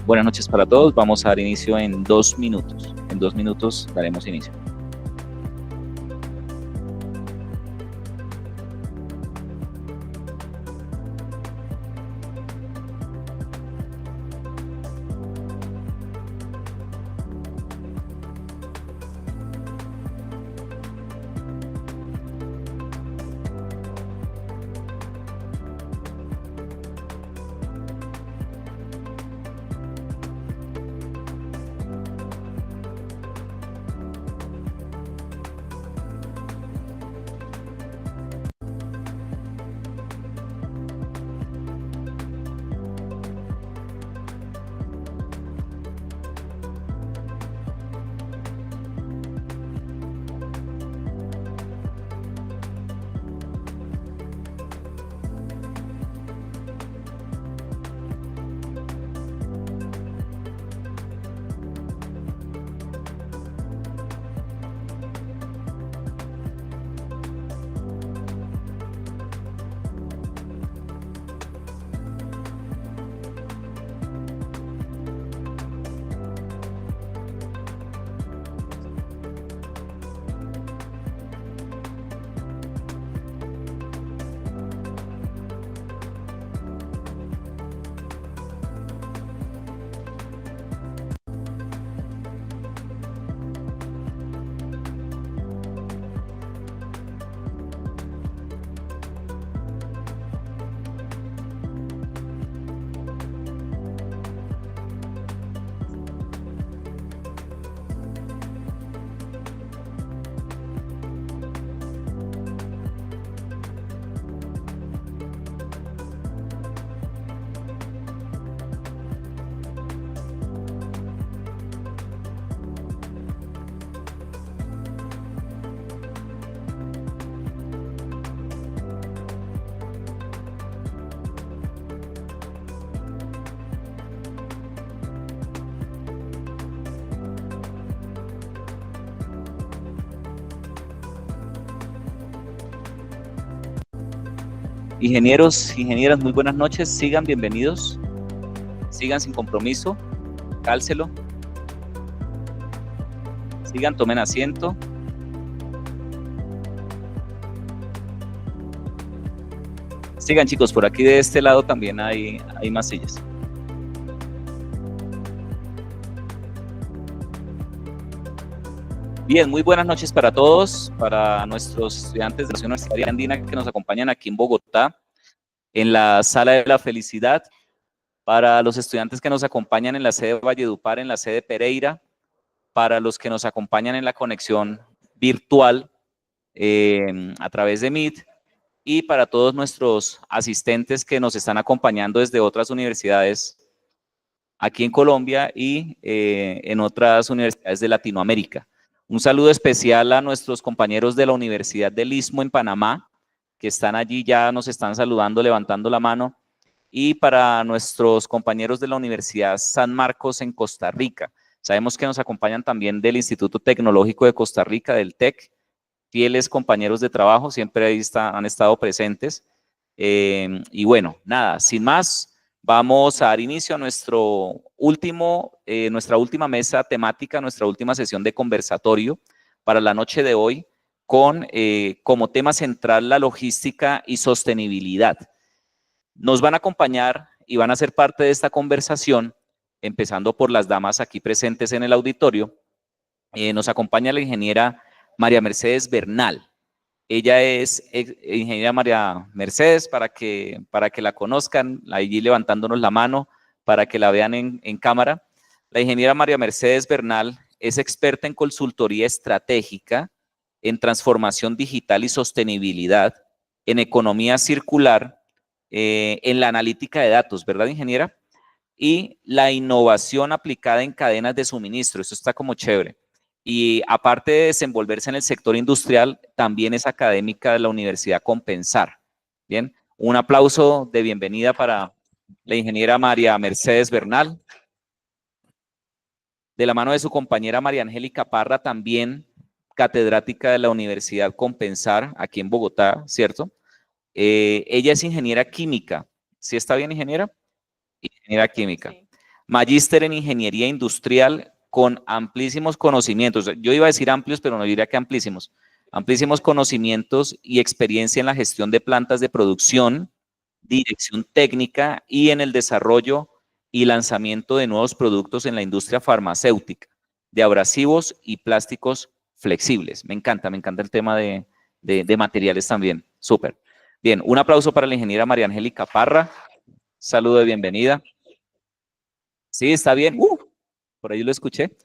Buenas noches para todos. Vamos a dar inicio en 2 minutos. En 2 minutos daremos inicio. Ingenieros, ingenieras, muy buenas noches. Sigan bienvenidos. Sigan sin compromiso. Cálcelo. Sigan, tomen asiento. Sigan, chicos, por aquí de este lado también hay más sillas. Bien, muy buenas noches para todos, para nuestros estudiantes de la Universidad Andina que nos acompañan aquí en Bogotá, en la Sala de la Felicidad, para los estudiantes que nos acompañan en la sede de Valledupar, en la sede de Pereira, para los que nos acompañan en la conexión virtual a través de Meet, y para todos nuestros asistentes que nos están acompañando desde otras universidades aquí en Colombia y en otras universidades de Latinoamérica. Un saludo especial a nuestros compañeros de la Universidad del Istmo en Panamá, que están allí, ya nos están saludando, levantando la mano, y para nuestros compañeros de la Universidad San Marcos en Costa Rica. Sabemos que nos acompañan también del Instituto Tecnológico de Costa Rica, del TEC, fieles compañeros de trabajo, siempre ahí han estado presentes. Y bueno, nada, sin más, vamos a dar inicio a nuestra última mesa temática, nuestra última sesión de conversatorio para la noche de hoy, con como tema central la logística y sostenibilidad. Nos van a acompañar y van a ser parte de esta conversación, empezando por las damas aquí presentes en el auditorio. Nos acompaña la ingeniera María Mercedes Bernal. Ella es ingeniera María Mercedes, para que la conozcan, allí levantándonos la mano, para que la vean en cámara. La ingeniera María Mercedes Bernal es experta en consultoría estratégica, en transformación digital y sostenibilidad, en economía circular, en la analítica de datos, ¿verdad, ingeniera? Y la innovación aplicada en cadenas de suministro, eso está como chévere. Y aparte de desenvolverse en el sector industrial, también es académica de la Universidad Compensar. Bien, un aplauso de bienvenida para la ingeniera María Mercedes Bernal. De la mano de su compañera María Angélica Parra, también catedrática de la Universidad Compensar, aquí en Bogotá, ¿cierto? Ella es ingeniera química. ¿Sí está bien, ingeniera? Ingeniera química. Sí. magíster en Ingeniería Industrial con amplísimos conocimientos. Yo iba a decir amplios, pero no diría que amplísimos. Amplísimos conocimientos y experiencia en la gestión de plantas de producción, dirección técnica y en el desarrollo y lanzamiento de nuevos productos en la industria farmacéutica, de abrasivos y plásticos flexibles. Me encanta el tema de materiales también. Súper. Bien, un aplauso para la ingeniera María Angélica Parra. Saludo de bienvenida. Sí, está bien. Por ahí lo escuché.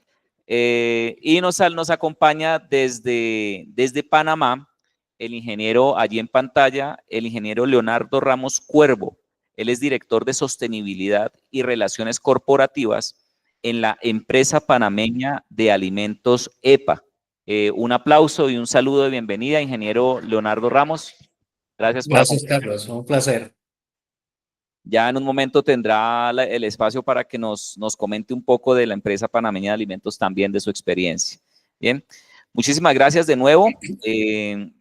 Y nos acompaña desde Panamá el ingeniero, allí en pantalla, el ingeniero Leonardo Ramos Cuervo. Él es director de Sostenibilidad y Relaciones Corporativas en la empresa panameña de alimentos EPA. Un aplauso y un saludo de bienvenida, ingeniero Leonardo Ramos. Gracias por Gracias, Carlos. Un placer. Ya en un momento tendrá el espacio para que nos comente un poco de la empresa panameña de alimentos también, de su experiencia. Bien, muchísimas gracias de nuevo.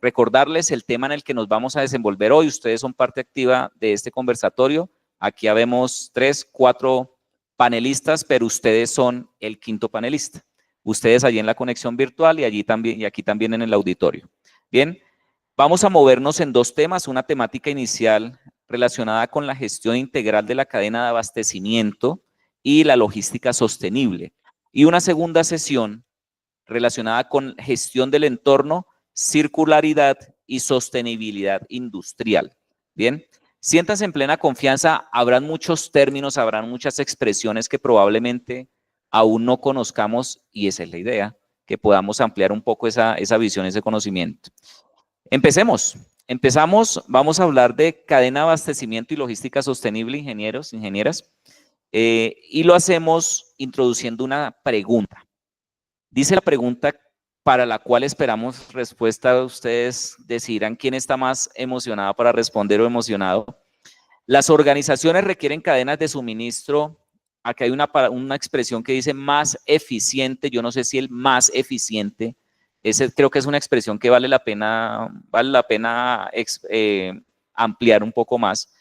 Recordarles el tema en el que nos vamos a desenvolver hoy. Ustedes son parte activa de este conversatorio. Aquí habemos 3, 4 panelistas, pero ustedes son el quinto panelista. Ustedes allí en la conexión virtual y allí también, y aquí también en el auditorio. Bien, vamos a movernos en 2 temas, una temática inicial relacionada con la gestión integral de la cadena de abastecimiento y la logística sostenible. Y una segunda sesión relacionada con gestión del entorno, circularidad y sostenibilidad industrial. Bien, siéntanse en plena confianza, habrán muchos términos, habrán muchas expresiones que probablemente aún no conozcamos y esa es la idea, que podamos ampliar un poco esa visión, ese conocimiento. Empezamos, vamos a hablar de cadena de abastecimiento y logística sostenible, ingenieros, ingenieras, y lo hacemos introduciendo una pregunta. Dice la pregunta para la cual esperamos respuesta, ustedes decidirán quién está más emocionado para responder o emocionado. Las organizaciones requieren cadenas de suministro, acá hay una expresión que dice más eficiente, yo no sé si el más eficiente, creo que es una expresión que vale la pena ampliar un poco más.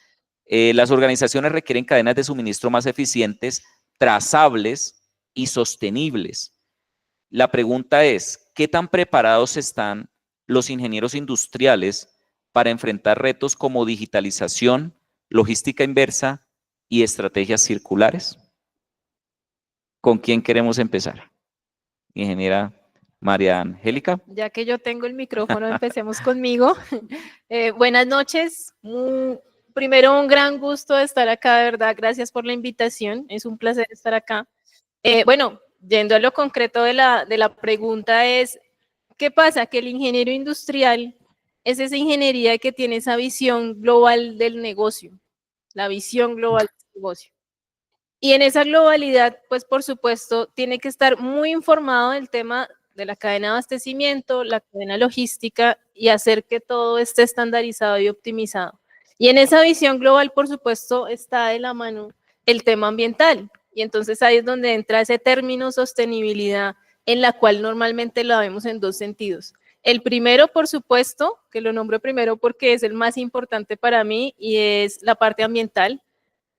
Las organizaciones requieren cadenas de suministro más eficientes, trazables y sostenibles. La pregunta es, ¿qué tan preparados están los ingenieros industriales para enfrentar retos como digitalización, logística inversa y estrategias circulares? ¿Con quién queremos empezar? Ingeniera María Angélica. Ya que yo tengo el micrófono, empecemos conmigo. Buenas noches. Primero, un gran gusto de estar acá, de verdad. Gracias por la invitación. Es un placer estar acá. Bueno, yendo a lo concreto de la pregunta es, ¿qué pasa? Que el ingeniero industrial es esa ingeniería que tiene esa visión global del negocio, la visión global del negocio. Y en esa globalidad, pues por supuesto, tiene que estar muy informado del tema de la cadena de abastecimiento, la cadena logística y hacer que todo esté estandarizado y optimizado. Y en esa visión global, por supuesto, está de la mano el tema ambiental. Y entonces ahí es donde entra ese término sostenibilidad, en la cual normalmente lo vemos en 2 sentidos. El primero, por supuesto, que lo nombro primero porque es el más importante para mí y es la parte ambiental.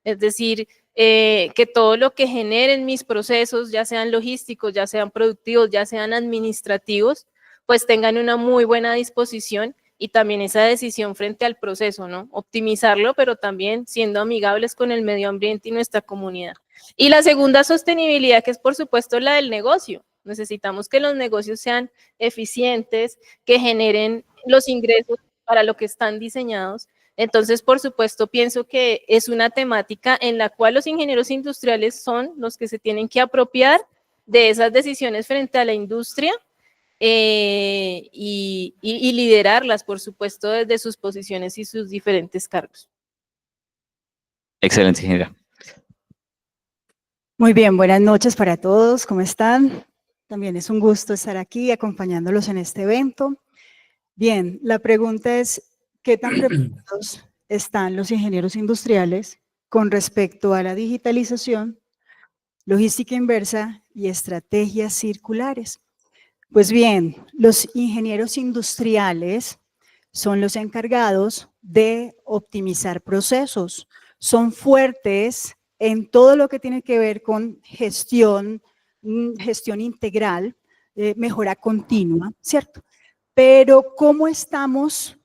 Es decir, que todo lo que generen mis procesos, ya sean logísticos, ya sean productivos, ya sean administrativos, pues tengan una muy buena disposición y también esa decisión frente al proceso, ¿no? Optimizarlo, pero también siendo amigables con el medio ambiente y nuestra comunidad. Y la segunda sostenibilidad, que es por supuesto la del negocio. Necesitamos que los negocios sean eficientes, que generen los ingresos para lo que están diseñados. Entonces, por supuesto, pienso que es una temática en la cual los ingenieros industriales son los que se tienen que apropiar de esas decisiones frente a la industria y liderarlas, por supuesto, desde sus posiciones y sus diferentes cargos. Excelente, ingeniera. Muy bien, buenas noches para todos, ¿cómo están? También es un gusto estar aquí acompañándolos en este evento. Bien, la pregunta es, ¿qué tan preparados están los ingenieros industriales con respecto a la digitalización, logística inversa y estrategias circulares? Pues bien, los ingenieros industriales son los encargados de optimizar procesos, son fuertes en todo lo que tiene que ver con gestión integral, mejora continua, ¿cierto? Pero ¿cómo estamos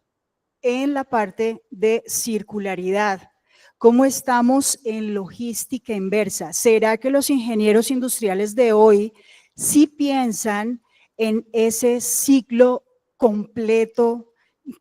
en la parte de circularidad? ¿Cómo estamos en logística inversa? ¿Será que los ingenieros industriales de hoy sí piensan en ese ciclo completo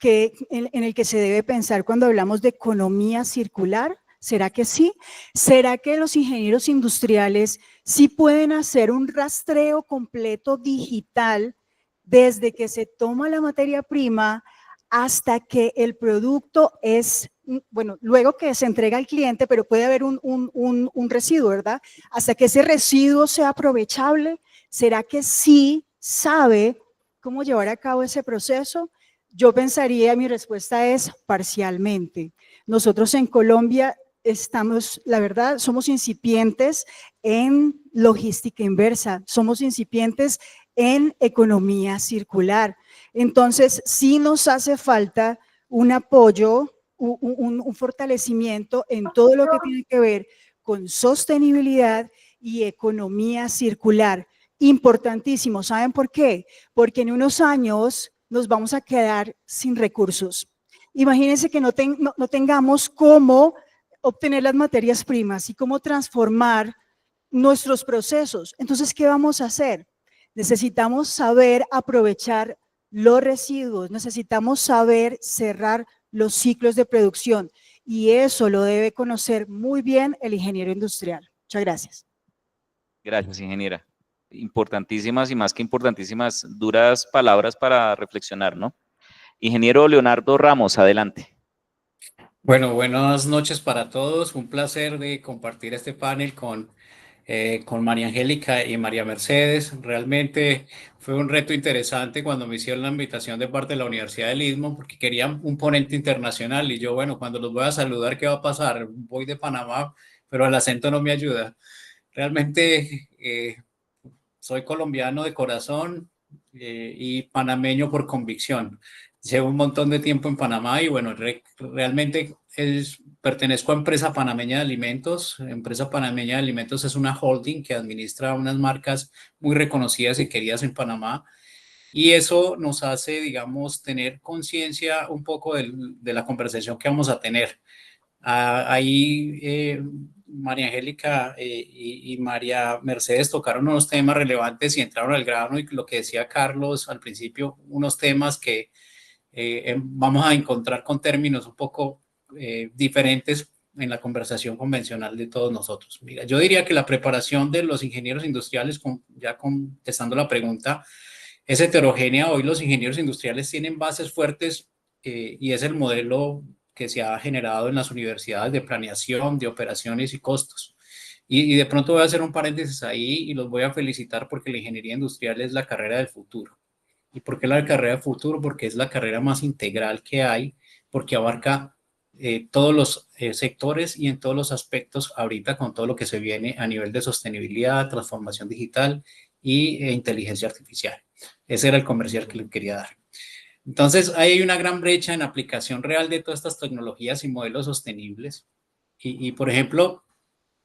en el que se debe pensar cuando hablamos de economía circular? ¿Será que sí? ¿Será que los ingenieros industriales sí pueden hacer un rastreo completo digital desde que se toma la materia prima hasta que el producto es, bueno, luego que se entrega al cliente, pero puede haber un residuo, ¿verdad? Hasta que ese residuo sea aprovechable? ¿Será que sí sabe cómo llevar a cabo ese proceso? Yo pensaría, mi respuesta es parcialmente. Nosotros en Colombia estamos, la verdad, somos incipientes en logística inversa, somos incipientes en economía circular. Entonces, sí nos hace falta un apoyo, un fortalecimiento en todo lo que tiene que ver con sostenibilidad y economía circular. Importantísimo, ¿saben por qué? Porque en unos años nos vamos a quedar sin recursos. Imagínense que no tengamos cómo obtener las materias primas y cómo transformar nuestros procesos. Entonces, ¿qué vamos a hacer? Necesitamos saber aprovechar los residuos, necesitamos saber cerrar los ciclos de producción y eso lo debe conocer muy bien el ingeniero industrial. Muchas gracias. Gracias, ingeniera. Importantísimas y más que importantísimas, duras palabras para reflexionar, ¿no? Ingeniero Leonardo Ramos, adelante. Bueno, buenas noches para todos. Un placer de compartir este panel con María Angélica y María Mercedes. Realmente fue un reto interesante cuando me hicieron la invitación de parte de la Universidad del Istmo, porque querían un ponente internacional y yo, bueno, cuando los voy a saludar, ¿qué va a pasar? Voy de Panamá, pero el acento no me ayuda. Realmente soy colombiano de corazón y panameño por convicción. Llevo un montón de tiempo en Panamá y bueno, realmente pertenezco a Empresa Panameña de Alimentos. Empresa Panameña de Alimentos es una holding que administra unas marcas muy reconocidas y queridas en Panamá. Y eso nos hace, digamos, tener conciencia un poco de la conversación que vamos a tener. Ahí María Angélica y María Mercedes tocaron unos temas relevantes y entraron al grano y lo que decía Carlos al principio, unos temas que vamos a encontrar con términos un poco diferentes en la conversación convencional de todos nosotros. Mira, yo diría que la preparación de los ingenieros industriales, ya contestando la pregunta, es heterogénea. Hoy los ingenieros industriales tienen bases fuertes y es el modelo que se ha generado en las universidades de planeación, de operaciones y costos. Y de pronto voy a hacer un paréntesis ahí y los voy a felicitar porque la ingeniería industrial es la carrera del futuro. ¿Y por qué la carrera del futuro? Porque es la carrera más integral que hay, porque abarca todos los sectores y en todos los aspectos ahorita con todo lo que se viene a nivel de sostenibilidad, transformación digital y inteligencia artificial. Ese era el comercial que le quería dar. Entonces, hay una gran brecha en aplicación real de todas estas tecnologías y modelos sostenibles. Y por ejemplo,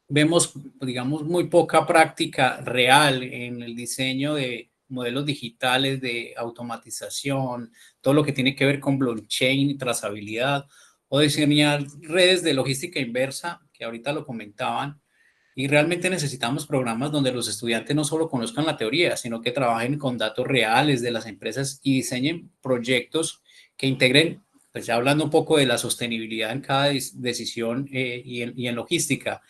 vemos, digamos, muy poca práctica real en el diseño de modelos digitales de automatización, todo lo que tiene que ver con blockchain y trazabilidad, o diseñar redes de logística inversa, que ahorita lo comentaban. Y realmente necesitamos programas donde los estudiantes no solo conozcan la teoría, sino que trabajen con datos reales de las empresas y diseñen proyectos que integren, pues ya hablando un poco de la sostenibilidad en cada decisión y en logística.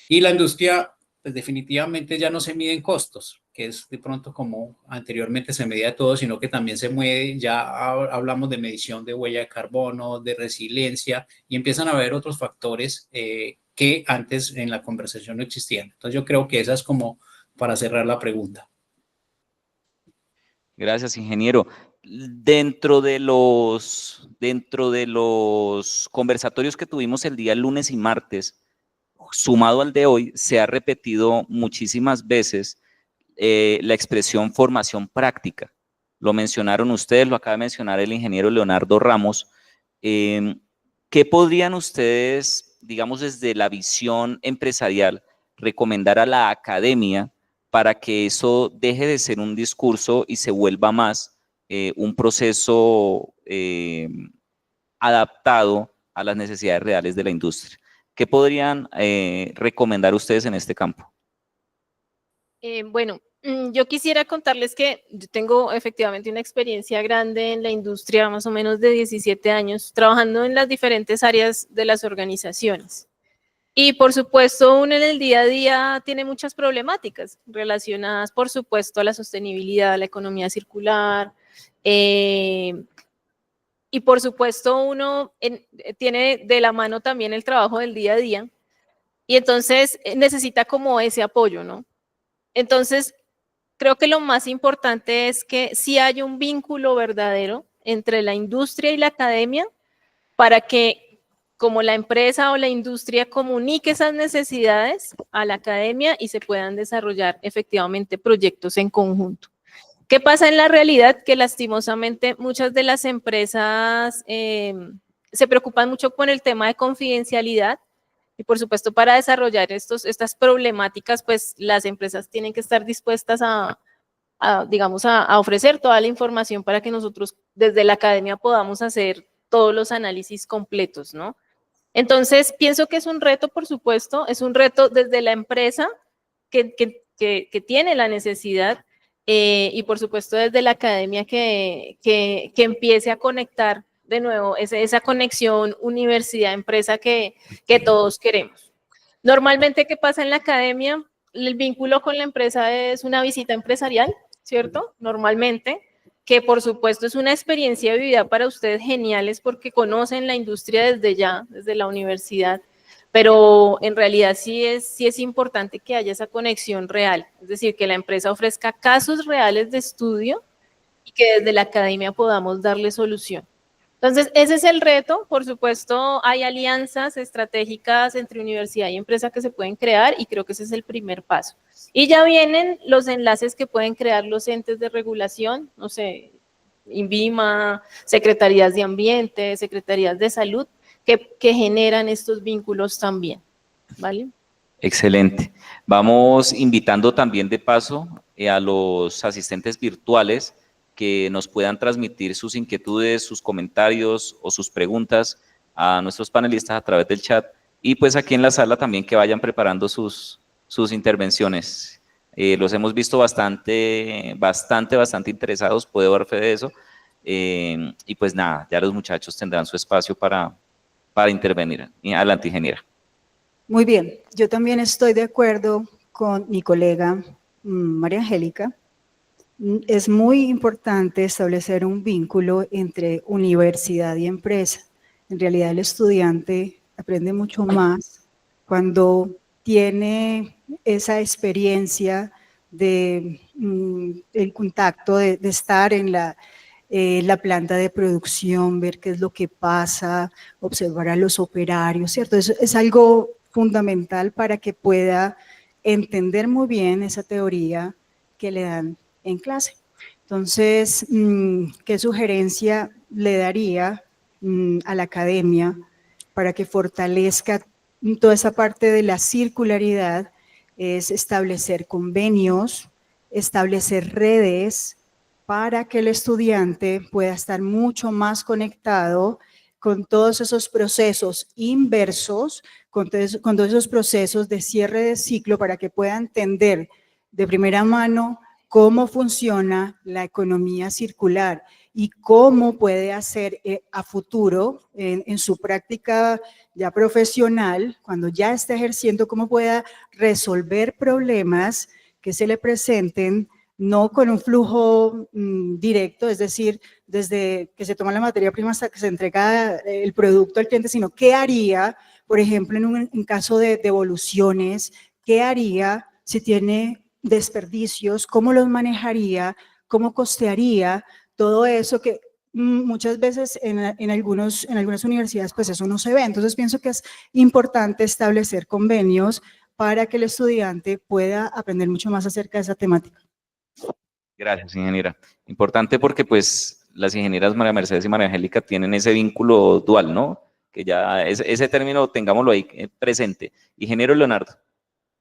Y la industria, pues definitivamente ya no se mide en costos, que es de pronto como anteriormente se medía todo, sino que también se mueve, ya hablamos de medición de huella de carbono, de resiliencia, y empiezan a haber otros factores que antes en la conversación no existían. Entonces yo creo que esa es como para cerrar la pregunta. Gracias, ingeniero. Dentro de los conversatorios que tuvimos el día lunes y martes, sumado al de hoy, se ha repetido muchísimas veces la expresión formación práctica. Lo mencionaron ustedes, lo acaba de mencionar el ingeniero Leonardo Ramos. ¿Qué podrían ustedes digamos, desde la visión empresarial, recomendar a la academia para que eso deje de ser un discurso y se vuelva más un proceso adaptado a las necesidades reales de la industria? ¿Qué podrían recomendar ustedes en este campo? Bueno, yo quisiera contarles que yo tengo efectivamente una experiencia grande en la industria, más o menos de 17 años, trabajando en las diferentes áreas de las organizaciones. Y por supuesto, uno en el día a día tiene muchas problemáticas relacionadas, por supuesto, a la sostenibilidad, a la economía circular. Y por supuesto, uno tiene de la mano también el trabajo del día a día. Y entonces necesita como ese apoyo, ¿no? Entonces, creo que lo más importante es que sí haya un vínculo verdadero entre la industria y la academia para que como la empresa o la industria comunique esas necesidades a la academia y se puedan desarrollar efectivamente proyectos en conjunto. ¿Qué pasa en la realidad? Que lastimosamente muchas de las empresas se preocupan mucho con el tema de confidencialidad. Y por supuesto, para desarrollar estas problemáticas, pues las empresas tienen que estar dispuestas digamos, a ofrecer toda la información para que nosotros desde la academia podamos hacer todos los análisis completos, ¿no? Entonces, pienso que es un reto, por supuesto, es un reto desde la empresa que tiene la necesidad y por supuesto desde la academia que empiece a conectar de nuevo esa conexión universidad-empresa que todos queremos. Normalmente, ¿qué pasa en la academia? El vínculo con la empresa es una visita empresarial, ¿cierto? Normalmente, que por supuesto es una experiencia vivida para ustedes geniales porque conocen la industria desde ya, desde la universidad, pero en realidad sí es importante que haya esa conexión real, es decir, que la empresa ofrezca casos reales de estudio y que desde la academia podamos darle solución. Entonces, ese es el reto. Por supuesto, hay alianzas estratégicas entre universidad y empresa que se pueden crear y creo que ese es el primer paso. Y ya vienen los enlaces que pueden crear los entes de regulación, no sé, INVIMA, secretarías de ambiente, secretarías de salud, que generan estos vínculos también, ¿vale? Excelente. Vamos invitando también de paso a los asistentes virtuales que nos puedan transmitir sus inquietudes, sus comentarios o sus preguntas a nuestros panelistas a través del chat y pues aquí en la sala también que vayan preparando sus intervenciones. Los hemos visto bastante interesados, puedo dar fe de eso. Y pues nada, ya los muchachos tendrán su espacio para intervenir. Adelante, ingeniera. Muy bien, yo también estoy de acuerdo con mi colega María Angélica. Es muy importante establecer un vínculo entre universidad y empresa. En realidad el estudiante aprende mucho más cuando tiene esa experiencia de el contacto, de estar en la planta de producción, ver qué es lo que pasa, observar a los operarios, ¿cierto? Eso es algo fundamental para que pueda entender muy bien esa teoría que le dan en clase. Entonces, ¿qué sugerencia le daría a la academia para que fortalezca toda esa parte de la circularidad? Es establecer convenios, establecer redes para que el estudiante pueda estar mucho más conectado con todos esos procesos inversos, con todos esos procesos de cierre de ciclo para que pueda entender de primera mano cómo funciona la economía circular y cómo puede hacer a futuro, en su práctica ya profesional, cuando ya esté ejerciendo, cómo pueda resolver problemas que se le presenten, no con un flujo directo, es decir, desde que se toma la materia prima hasta que se entrega el producto al cliente, sino qué haría, por ejemplo, en caso de devoluciones, qué haría si tiene desperdicios, cómo los manejaría, cómo costearía, todo eso que muchas veces en algunas universidades pues eso no se ve. Entonces pienso que es importante establecer convenios para que el estudiante pueda aprender mucho más acerca de esa temática. Gracias, ingeniera. Importante porque pues las ingenieras María Mercedes y María Angélica tienen ese vínculo dual, ¿no? que ya ese término tengámoslo ahí presente. Ingeniero Leonardo.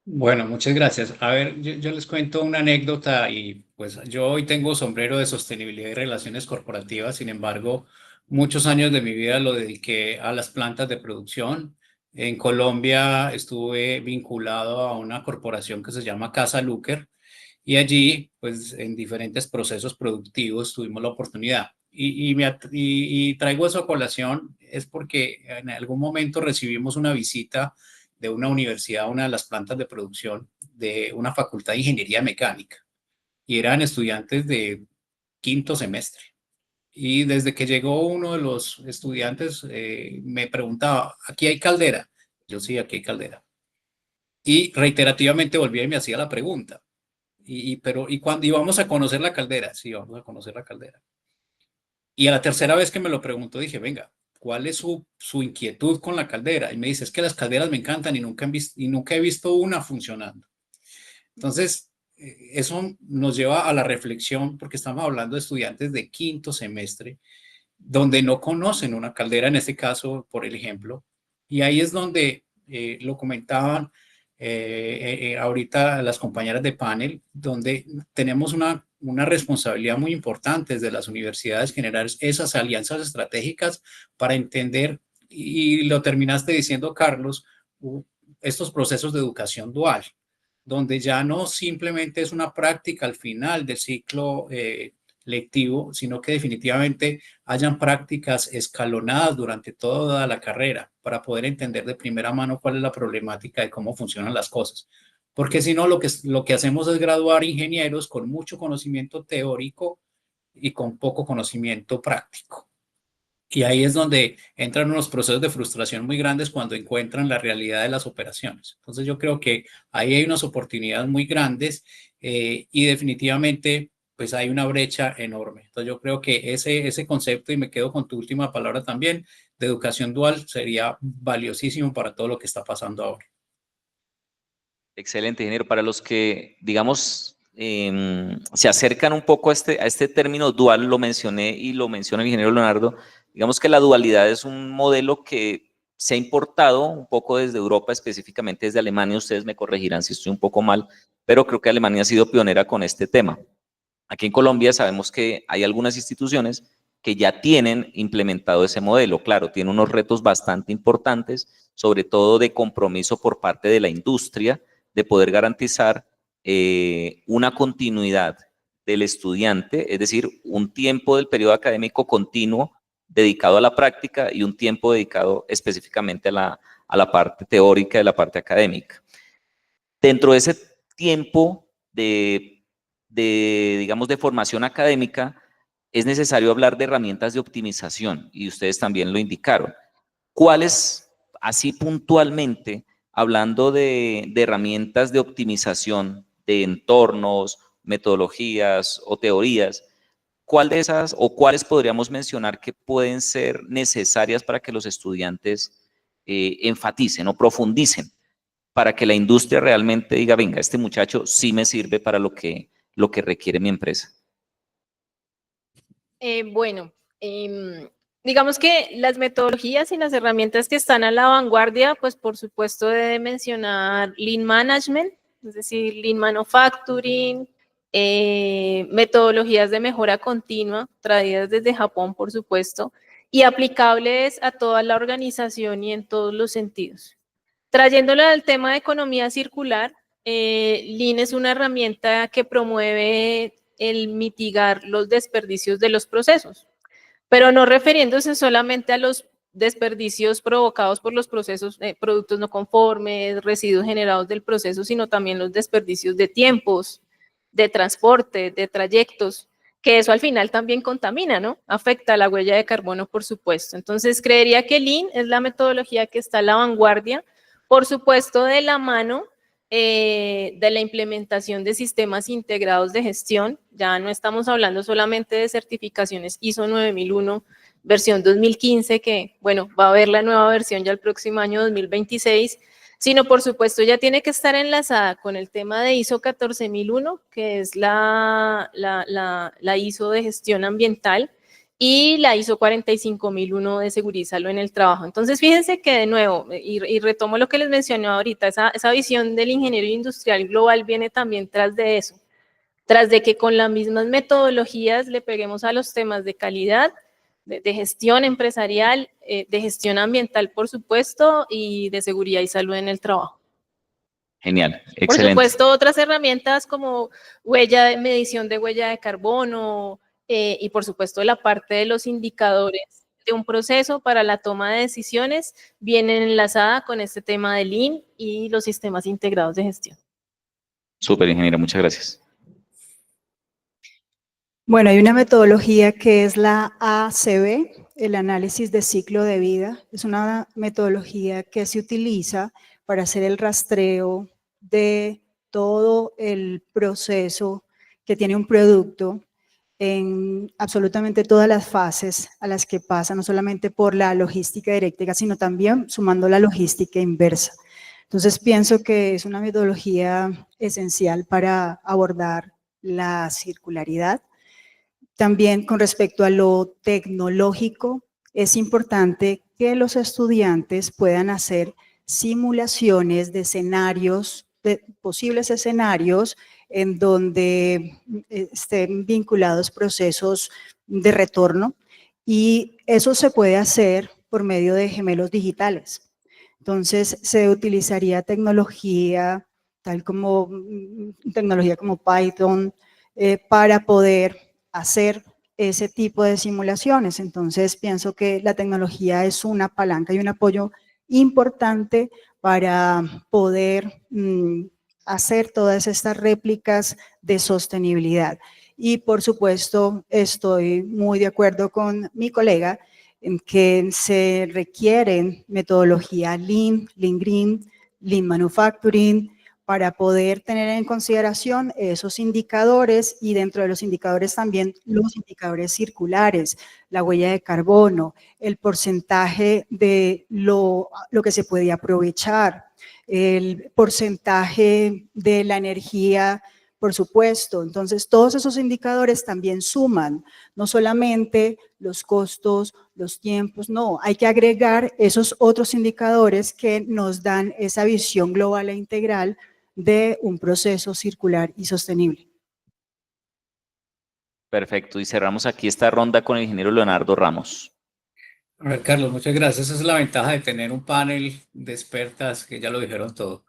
Bueno, muchas gracias. A ver, yo les cuento una anécdota y pues yo hoy tengo sombrero de sostenibilidad y relaciones corporativas, sin embargo, muchos años de mi vida lo dediqué a las plantas de producción. En Colombia estuve vinculado a una corporación que se llama Casa Luker y allí, pues en diferentes procesos productivos tuvimos la oportunidad. Y traigo eso a colación es porque en algún momento recibimos una visita de una universidad, una de las plantas de producción de una facultad de ingeniería mecánica y eran estudiantes de quinto semestre. Y desde que llegó uno de los estudiantes me preguntaba, ¿aquí hay caldera? Yo sí, aquí hay caldera. Y reiterativamente volvía y me hacía la pregunta. ¿Y cuando íbamos a conocer la caldera? Sí, vamos a conocer la caldera. Y a la tercera vez que me lo preguntó dije, venga, ¿cuál es su inquietud con la caldera? Y me dice, es que las calderas me encantan y nunca he visto una funcionando. Entonces, eso nos lleva a la reflexión porque estamos hablando de estudiantes de quinto semestre donde no conocen una caldera, en este caso, por el ejemplo. Y ahí es donde lo comentaban ahorita las compañeras de panel, donde tenemos una responsabilidad muy importante desde las universidades generar esas alianzas estratégicas para entender, y lo terminaste diciendo, Carlos, estos procesos de educación dual, donde ya no simplemente es una práctica al final del ciclo lectivo, sino que definitivamente hayan prácticas escalonadas durante toda la carrera para poder entender de primera mano cuál es la problemática de cómo funcionan las cosas. Porque si no, lo que hacemos es graduar ingenieros con mucho conocimiento teórico y con poco conocimiento práctico. Y ahí es donde entran unos procesos de frustración muy grandes cuando encuentran la realidad de las operaciones. Entonces yo creo que ahí hay unas oportunidades muy grandes y definitivamente pues hay una brecha enorme. Entonces yo creo que ese concepto, y me quedo con tu última palabra también, de educación dual sería valiosísimo para todo lo que está pasando ahora. Excelente, ingeniero. Para los que, digamos, se acercan un poco a este término dual, lo mencioné y lo menciona el ingeniero Leonardo, digamos que la dualidad es un modelo que se ha importado un poco desde Europa, específicamente desde Alemania. Ustedes me corregirán si estoy un poco mal, pero creo que Alemania ha sido pionera con este tema. Aquí en Colombia sabemos que hay algunas instituciones que ya tienen implementado ese modelo. Claro, tiene unos retos bastante importantes, sobre todo de compromiso por parte de la industria, de poder garantizar una continuidad del estudiante, es decir, un tiempo del periodo académico continuo dedicado a la práctica y un tiempo dedicado específicamente a la parte teórica de la parte académica. Dentro de ese tiempo digamos, de formación académica, es necesario hablar de herramientas de optimización, y ustedes también lo indicaron. ¿Cuáles, así puntualmente, hablando de herramientas de optimización de entornos, metodologías o teorías, cuál de esas o cuáles podríamos mencionar que pueden ser necesarias para que los estudiantes enfaticen o profundicen, para que la industria realmente diga, venga, este muchacho sí me sirve para lo que requiere mi empresa? Bueno, digamos que las metodologías y las herramientas que están a la vanguardia, pues por supuesto debe mencionar Lean Management, es decir, Lean Manufacturing, metodologías de mejora continua traídas desde Japón, por supuesto, y aplicables a toda la organización y en todos los sentidos. Trayéndolo al tema de economía circular, Lean es una herramienta que promueve el mitigar los desperdicios de los procesos, pero no refiriéndose solamente a los desperdicios provocados por los procesos, productos no conformes, residuos generados del proceso, sino también los desperdicios de tiempos, de transporte, de trayectos, que eso al final también contamina, ¿no? Afecta la huella de carbono, por supuesto. Entonces, creería que Lean es la metodología que está a la vanguardia, por supuesto, de la mano de la implementación de sistemas integrados de gestión. Ya no estamos hablando solamente de certificaciones ISO 9001, versión 2015, que, bueno, va a haber la nueva versión ya el próximo año 2026, sino, por supuesto, ya tiene que estar enlazada con el tema de ISO 14001, que es la ISO de gestión ambiental, y la ISO 45001 de seguridad y salud en el trabajo. Entonces, fíjense que de nuevo, y retomo lo que les mencioné ahorita, esa visión del ingeniero industrial global viene también tras de eso, tras de que con las mismas metodologías le peguemos a los temas de calidad, de gestión empresarial, de gestión ambiental, por supuesto, y de seguridad y salud en el trabajo. Genial, excelente. Por supuesto, otras herramientas como medición de huella de carbono y por supuesto la parte de los indicadores de un proceso para la toma de decisiones vienen enlazada con este tema de Lean y los sistemas integrados de gestión. Súper, ingeniero, muchas gracias. Bueno, hay una metodología que es la ACV, el análisis de ciclo de vida. Es una metodología que se utiliza para hacer el rastreo de todo el proceso que tiene un producto en absolutamente todas las fases a las que pasa, no solamente por la logística directa, sino también sumando la logística inversa. Entonces, pienso que es una metodología esencial para abordar la circularidad. También con respecto a lo tecnológico, es importante que los estudiantes puedan hacer simulaciones de escenarios, de posibles escenarios en donde estén vinculados procesos de retorno, y eso se puede hacer por medio de gemelos digitales. Entonces, se utilizaría tecnología, tal como tecnología como Python, para poder hacer ese tipo de simulaciones. Entonces, pienso que la tecnología es una palanca y un apoyo importante para poder hacer todas estas réplicas de sostenibilidad. Y, por supuesto, estoy muy de acuerdo con mi colega en que se requieren metodología Lean, Lean Green, Lean Manufacturing, para poder tener en consideración esos indicadores, y dentro de los indicadores también los indicadores circulares, la huella de carbono, el porcentaje de lo que se puede aprovechar, el porcentaje de la energía, por supuesto. Entonces, todos esos indicadores también suman, no solamente los costos, los tiempos, no, hay que agregar esos otros indicadores que nos dan esa visión global e integral de un proceso circular y sostenible. Perfecto, y cerramos aquí esta ronda con el ingeniero Leonardo Ramos. A ver, Carlos, muchas gracias. Esa es la ventaja de tener un panel de expertas que ya lo dijeron todo.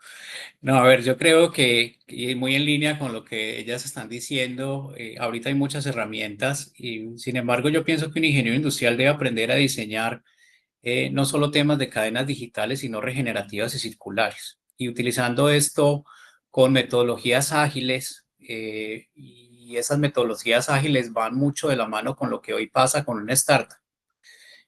No, a ver, yo creo que, y muy en línea con lo que ellas están diciendo, ahorita hay muchas herramientas y sin embargo yo pienso que un ingeniero industrial debe aprender a diseñar no solo temas de cadenas digitales, sino regenerativas y circulares. Y utilizando esto con metodologías ágiles, y esas metodologías ágiles van mucho de la mano con lo que hoy pasa con una startup.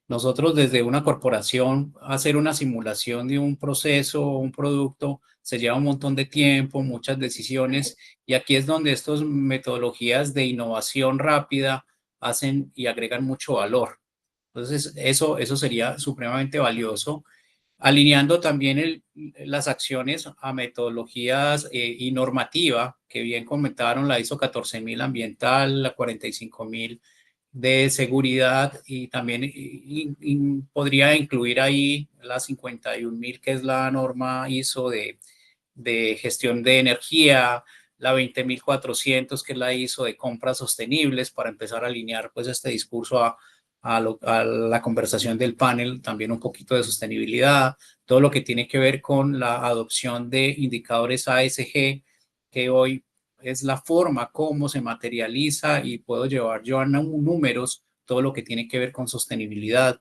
Nosotros desde una corporación, hacer una simulación de un proceso o un producto se lleva un montón de tiempo, muchas decisiones, y aquí es donde estas metodologías de innovación rápida hacen y agregan mucho valor. Entonces, eso sería supremamente valioso, alineando también las acciones a metodologías y normativa, que bien comentaron, la ISO 14000 ambiental, la 45000 de seguridad, y también podría incluir ahí la 51000, que es la norma ISO de gestión de energía, la 20400, que es la ISO de compras sostenibles, para empezar a alinear pues este discurso a la conversación del panel, también un poquito de sostenibilidad, todo lo que tiene que ver con la adopción de indicadores ASG, que hoy es la forma como se materializa y puedo llevar yo a números todo lo que tiene que ver con sostenibilidad.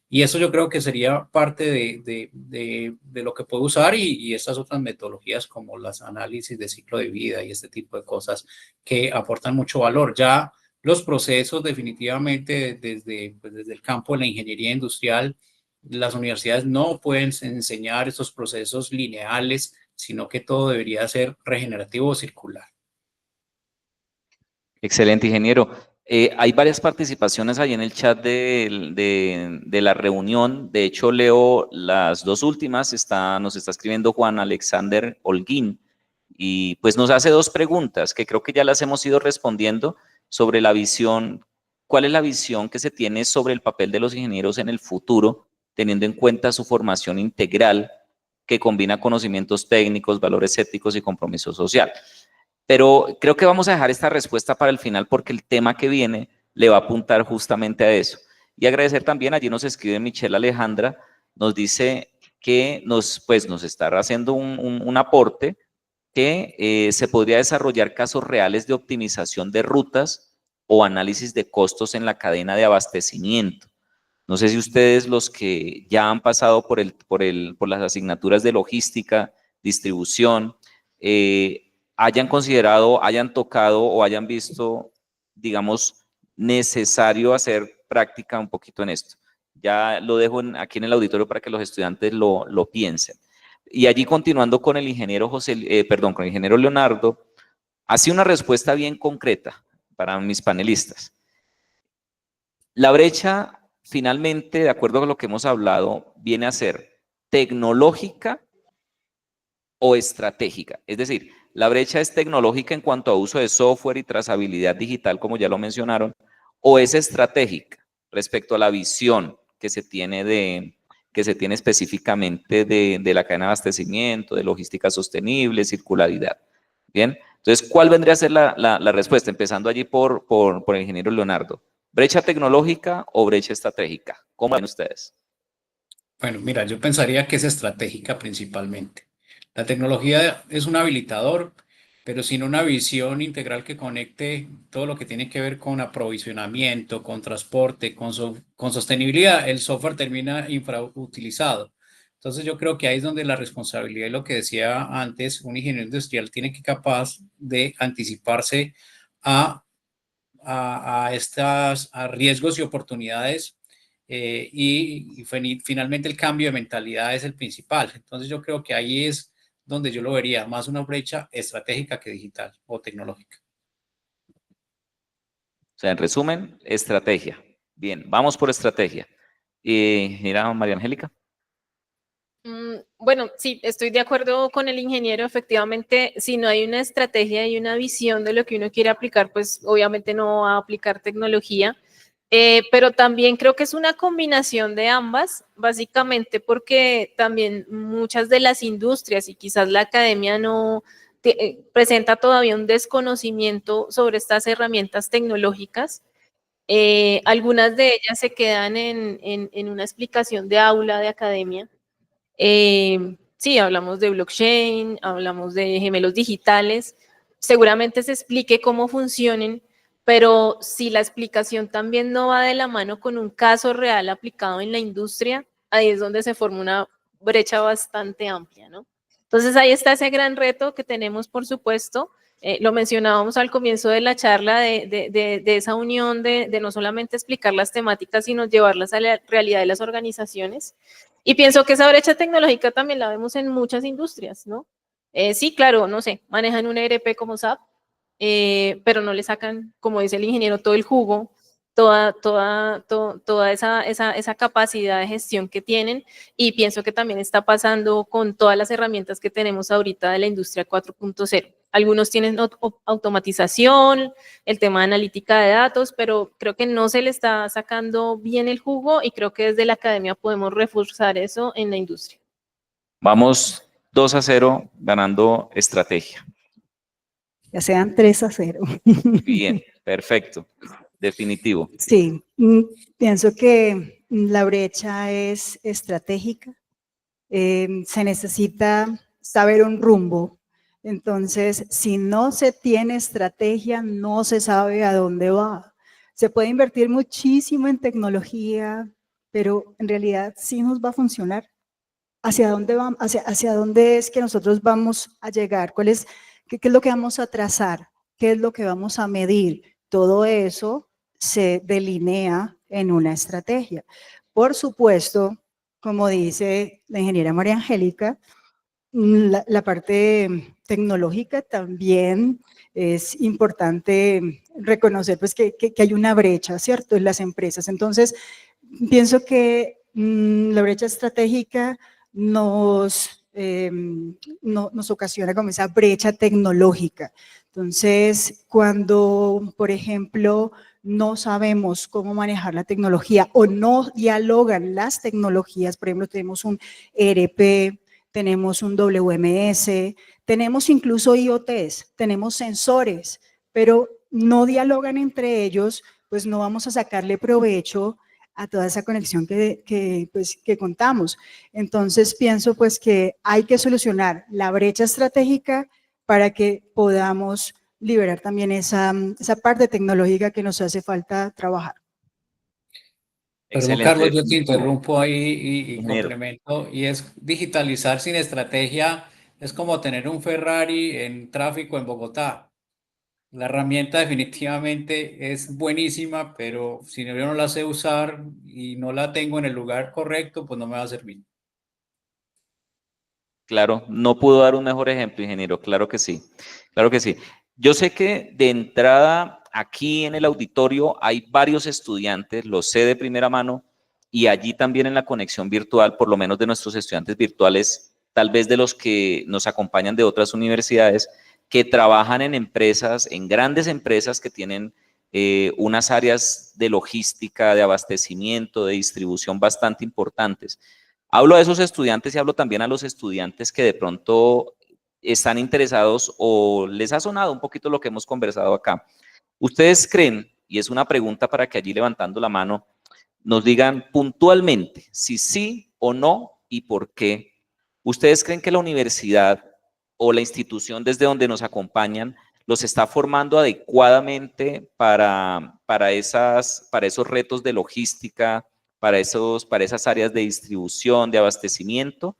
Y eso yo creo que sería parte de lo que puedo usar, y estas otras metodologías como los análisis de ciclo de vida y este tipo de cosas que aportan mucho valor. Ya los procesos definitivamente desde el campo de la ingeniería industrial, las universidades no pueden enseñar estos procesos lineales, sino que todo debería ser regenerativo o circular. Excelente, ingeniero. Hay varias participaciones ahí en el chat de la reunión. De hecho, leo las dos últimas. Nos está escribiendo Juan Alexander Holguín y pues nos hace dos preguntas que creo que ya las hemos ido respondiendo sobre la visión cuál es la visión que se tiene sobre el papel de los ingenieros en el futuro, teniendo en cuenta su formación integral que combina conocimientos técnicos, valores éticos y compromiso social. Pero creo que vamos a dejar esta respuesta para el final porque el tema que viene le va a apuntar justamente a eso. Y agradecer también, allí nos escribe Michelle Alejandra, nos dice que nos está haciendo un aporte que se podría desarrollar casos reales de optimización de rutas o análisis de costos en la cadena de abastecimiento. No sé si ustedes, los que ya han pasado por las asignaturas de logística, distribución, hayan considerado, hayan tocado o hayan visto, digamos, necesario hacer práctica un poquito en esto. Ya lo dejo aquí en el auditorio para que los estudiantes lo piensen. Y allí, continuando con el ingeniero con el ingeniero Leonardo, hace una respuesta bien concreta para mis panelistas. La brecha, finalmente, de acuerdo con lo que hemos hablado, viene a ser tecnológica o estratégica. Es decir, la brecha es tecnológica en cuanto a uso de software y trazabilidad digital, como ya lo mencionaron, o es estratégica respecto a la visión que se tiene específicamente de la cadena de abastecimiento, de logística sostenible, circularidad. Bien, entonces, ¿cuál vendría a ser la respuesta? Empezando allí por el ingeniero Leonardo. ¿Brecha tecnológica o brecha estratégica? ¿Cómo ven ustedes? Bueno, mira, yo pensaría que es estratégica principalmente. La tecnología es un habilitador, pero sin una visión integral que conecte todo lo que tiene que ver con aprovisionamiento, con transporte, con sostenibilidad, el software termina infrautilizado. Entonces yo creo que ahí es donde la responsabilidad, y lo que decía antes, un ingeniero industrial tiene que ser capaz de anticiparse a, a riesgos y oportunidades, y finalmente el cambio de mentalidad es el principal. Entonces yo creo que ahí es donde yo lo vería, más una brecha estratégica que digital o tecnológica. O sea, en resumen, estrategia. Bien, vamos por estrategia. Mira, María Angélica. Bueno, sí, estoy de acuerdo con el ingeniero. Efectivamente, si no hay una estrategia y una visión de lo que uno quiere aplicar, pues obviamente no va a aplicar tecnología. Pero también creo que es una combinación de ambas, básicamente porque también muchas de las industrias y quizás la academia no presenta todavía un desconocimiento sobre estas herramientas tecnológicas. Algunas de ellas se quedan en una explicación de aula de academia. Sí, hablamos de blockchain, hablamos de gemelos digitales, seguramente se explique cómo funcionen, pero si la explicación también no va de la mano con un caso real aplicado en la industria, ahí es donde se forma una brecha bastante amplia, ¿no? Entonces ahí está ese gran reto que tenemos, por supuesto. Lo mencionábamos al comienzo de la charla de esa unión de no solamente explicar las temáticas, sino llevarlas a la realidad de las organizaciones. Y pienso que esa brecha tecnológica también la vemos en muchas industrias, ¿no? Sí, claro, no sé, manejan un ERP como SAP, pero no le sacan, como dice el ingeniero, todo el jugo, toda esa capacidad de gestión que tienen, y pienso que también está pasando con todas las herramientas que tenemos ahorita de la industria 4.0. Algunos tienen automatización, el tema de analítica de datos, pero creo que no se le está sacando bien el jugo y creo que desde la academia podemos reforzar eso en la industria. Vamos 2-0 ganando estrategia. Ya sean 3-0. Bien, perfecto, definitivo. Sí, pienso que la brecha es estratégica. Se necesita saber un rumbo. Entonces, si no se tiene estrategia, no se sabe a dónde va. Se puede invertir muchísimo en tecnología, pero en realidad sí nos va a funcionar. ¿Hacia dónde vamos? ¿Hacia dónde es que nosotros vamos a llegar? ¿Qué es lo que vamos a trazar? ¿Qué es lo que vamos a medir? Todo eso se delinea en una estrategia. Por supuesto, como dice la ingeniera María Angélica, la parte tecnológica también es importante reconocer pues, que hay una brecha, ¿cierto?, en las empresas. Entonces, pienso que la brecha estratégica nos ocasiona como esa brecha tecnológica. Entonces, cuando, por ejemplo, no sabemos cómo manejar la tecnología o no dialogan las tecnologías. Por ejemplo, tenemos un ERP, tenemos un WMS, tenemos incluso IoTs, tenemos sensores, pero no dialogan entre ellos, pues no vamos a sacarle provecho a toda esa conexión que contamos. Entonces pienso pues que hay que solucionar la brecha estratégica para que podamos liberar también esa parte tecnológica que nos hace falta trabajar. Perdón, Excelente. Carlos, yo te interrumpo ahí y Ingeniero. complemento, y es digitalizar sin estrategia, es como tener un Ferrari en tráfico en Bogotá. La herramienta definitivamente es buenísima, pero si yo no la sé usar y no la tengo en el lugar correcto, pues no me va a servir. Claro, no pudo dar un mejor ejemplo, ingeniero, claro que sí, claro que sí. Yo sé que de entrada aquí en el auditorio hay varios estudiantes, lo sé de primera mano, y allí también en la conexión virtual, por lo menos de nuestros estudiantes virtuales, tal vez de los que nos acompañan de otras universidades, que trabajan en empresas, en grandes empresas que tienen unas áreas de logística, de abastecimiento, de distribución bastante importantes. Hablo a esos estudiantes y hablo también a los estudiantes que de pronto están interesados o les ha sonado un poquito lo que hemos conversado acá. ¿Ustedes creen, y es una pregunta para que allí levantando la mano, nos digan puntualmente si sí o no y por qué? ¿Ustedes creen que la universidad o la institución desde donde nos acompañan los está formando adecuadamente para esos retos de logística, para esas áreas de distribución, de abastecimiento?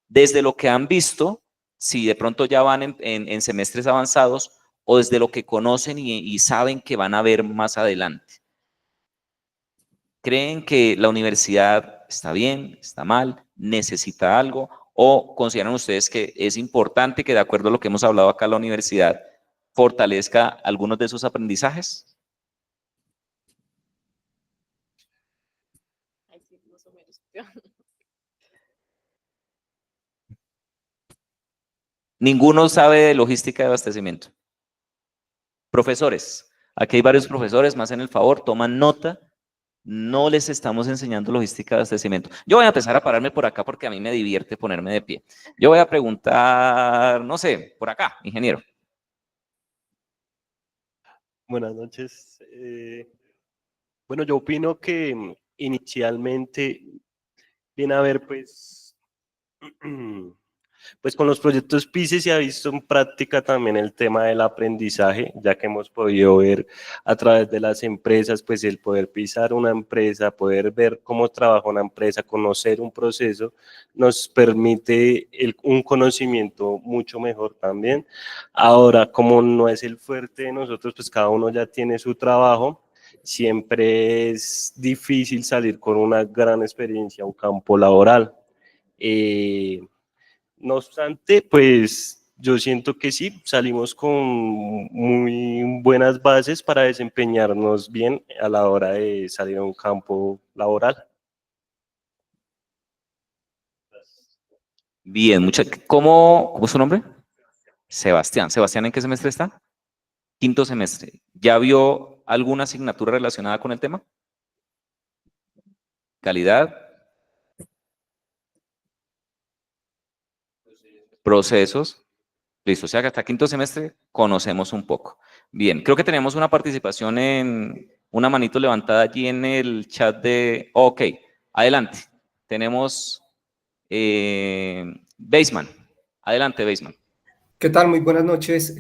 Desde lo que han visto, si de pronto ya van en semestres avanzados, o desde lo que conocen y saben que van a ver más adelante. ¿Creen que la universidad está bien, está mal, necesita algo? ¿O consideran ustedes que es importante que, de acuerdo a lo que hemos hablado acá, la universidad fortalezca algunos de esos aprendizajes? Ninguno sabe de logística de abastecimiento. Profesores, aquí hay varios profesores, más en el favor, toman nota. No les estamos enseñando logística de abastecimiento. Yo voy a empezar a pararme por acá porque a mí me divierte ponerme de pie. Yo voy a preguntar, no sé, por acá, ingeniero. Buenas noches. Bueno, yo opino que inicialmente viene a haber, pues con los proyectos PICE se ha visto en práctica también el tema del aprendizaje, ya que hemos podido ver a través de las empresas, pues el poder pisar una empresa, poder ver cómo trabaja una empresa, conocer un proceso, nos permite un conocimiento mucho mejor también. Ahora, como no es el fuerte de nosotros, pues cada uno ya tiene su trabajo, siempre es difícil salir con una gran experiencia a un campo laboral. No obstante, pues yo siento que sí, salimos con muy buenas bases para desempeñarnos bien a la hora de salir a un campo laboral. Bien, ¿cómo es su nombre? Sebastián. ¿Sebastián en qué semestre está? Quinto semestre. ¿Ya vio alguna asignatura relacionada con el tema? Calidad. Procesos. Listo, o sea que hasta quinto semestre conocemos un poco. Bien, creo que tenemos una participación en una manito levantada allí en el chat de... Ok, adelante. Tenemos Baseman. Adelante, Baseman. ¿Qué tal? Muy buenas noches.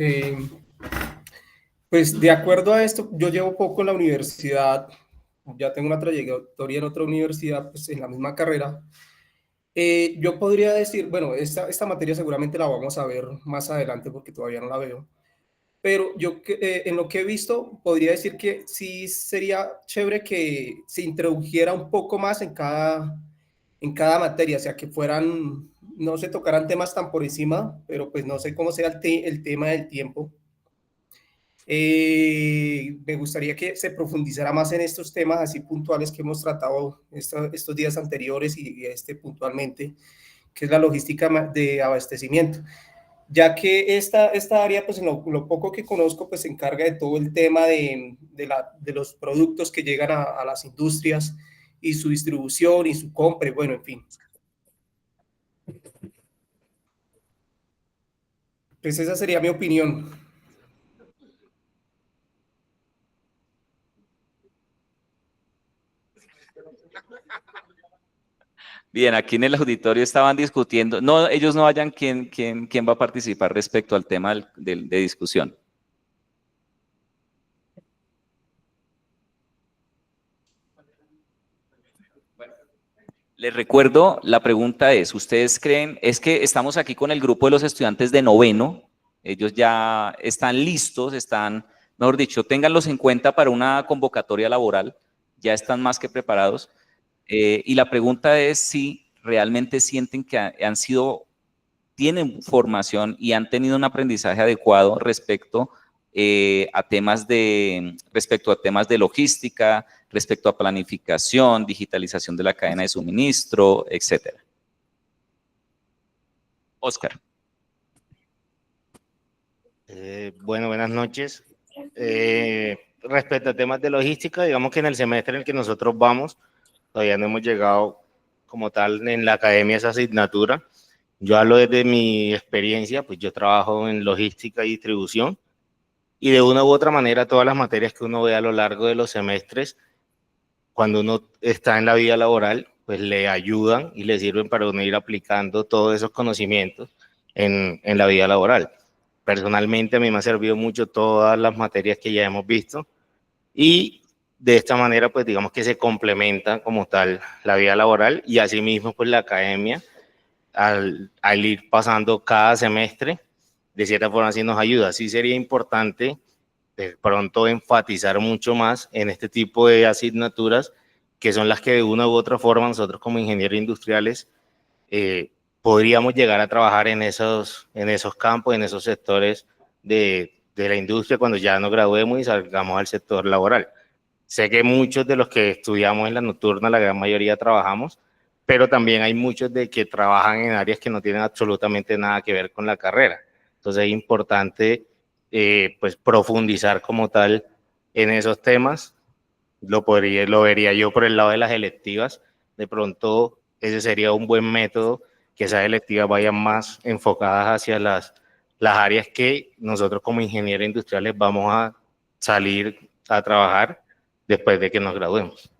Pues de acuerdo a esto, yo llevo poco en la universidad, ya tengo una trayectoria en otra universidad, pues en la misma carrera. Yo podría decir, bueno, esta materia seguramente la vamos a ver más adelante porque todavía no la veo, pero yo en lo que he visto podría decir que sí sería chévere que se introdujera un poco más en cada materia, o sea, que fueran, no se tocaran temas tan por encima, pero pues no sé cómo sea el tema del tiempo. Me gustaría que se profundizara más en estos temas así puntuales que hemos tratado estos días anteriores y puntualmente, que es la logística de abastecimiento. ya que esta área, pues en lo poco que conozco, pues se encarga de todo el tema de los productos que llegan a las industrias y su distribución y su compra, y bueno, en fin. Pues esa sería mi opinión. Bien, aquí en el auditorio estaban discutiendo, no, ellos no vayan quién va a participar respecto al tema de discusión. Les recuerdo, la pregunta es, ¿ustedes creen? Es que estamos aquí con el grupo de los estudiantes de noveno, ellos ya están listos, están, mejor dicho, ténganlos en cuenta para una convocatoria laboral, ya están más que preparados. Y la pregunta es si realmente sienten que han sido, tienen formación y han tenido un aprendizaje adecuado respecto a temas de logística, respecto a planificación, digitalización de la cadena de suministro, etcétera. Oscar. Bueno, buenas noches. Respecto a temas de logística, digamos que en el semestre en el que nosotros vamos, todavía no hemos llegado como tal en la academia a esa asignatura. Yo hablo desde mi experiencia, pues yo trabajo en logística y distribución, y de una u otra manera todas las materias que uno ve a lo largo de los semestres, cuando uno está en la vida laboral, pues le ayudan y le sirven para uno ir aplicando todos esos conocimientos en la vida laboral. Personalmente a mí me ha servido mucho todas las materias que ya hemos visto, y de esta manera pues digamos que se complementa como tal la vida laboral, y asimismo pues la academia al ir pasando cada semestre de cierta forma sí nos ayuda. Sí sería importante de pronto enfatizar mucho más en este tipo de asignaturas, que son las que de una u otra forma nosotros como ingenieros industriales podríamos llegar a trabajar en esos campos, en esos sectores de la industria cuando ya nos graduemos y salgamos al sector laboral. Sé que muchos de los que estudiamos en la nocturna, la gran mayoría trabajamos, pero también hay muchos de que trabajan en áreas que no tienen absolutamente nada que ver con la carrera. Entonces es importante pues profundizar como tal en esos temas. Lo vería yo por el lado de las electivas. De pronto ese sería un buen método, que esas electivas vayan más enfocadas hacia las áreas que nosotros como ingenieros industriales vamos a salir a trabajar después de que nos graduemos.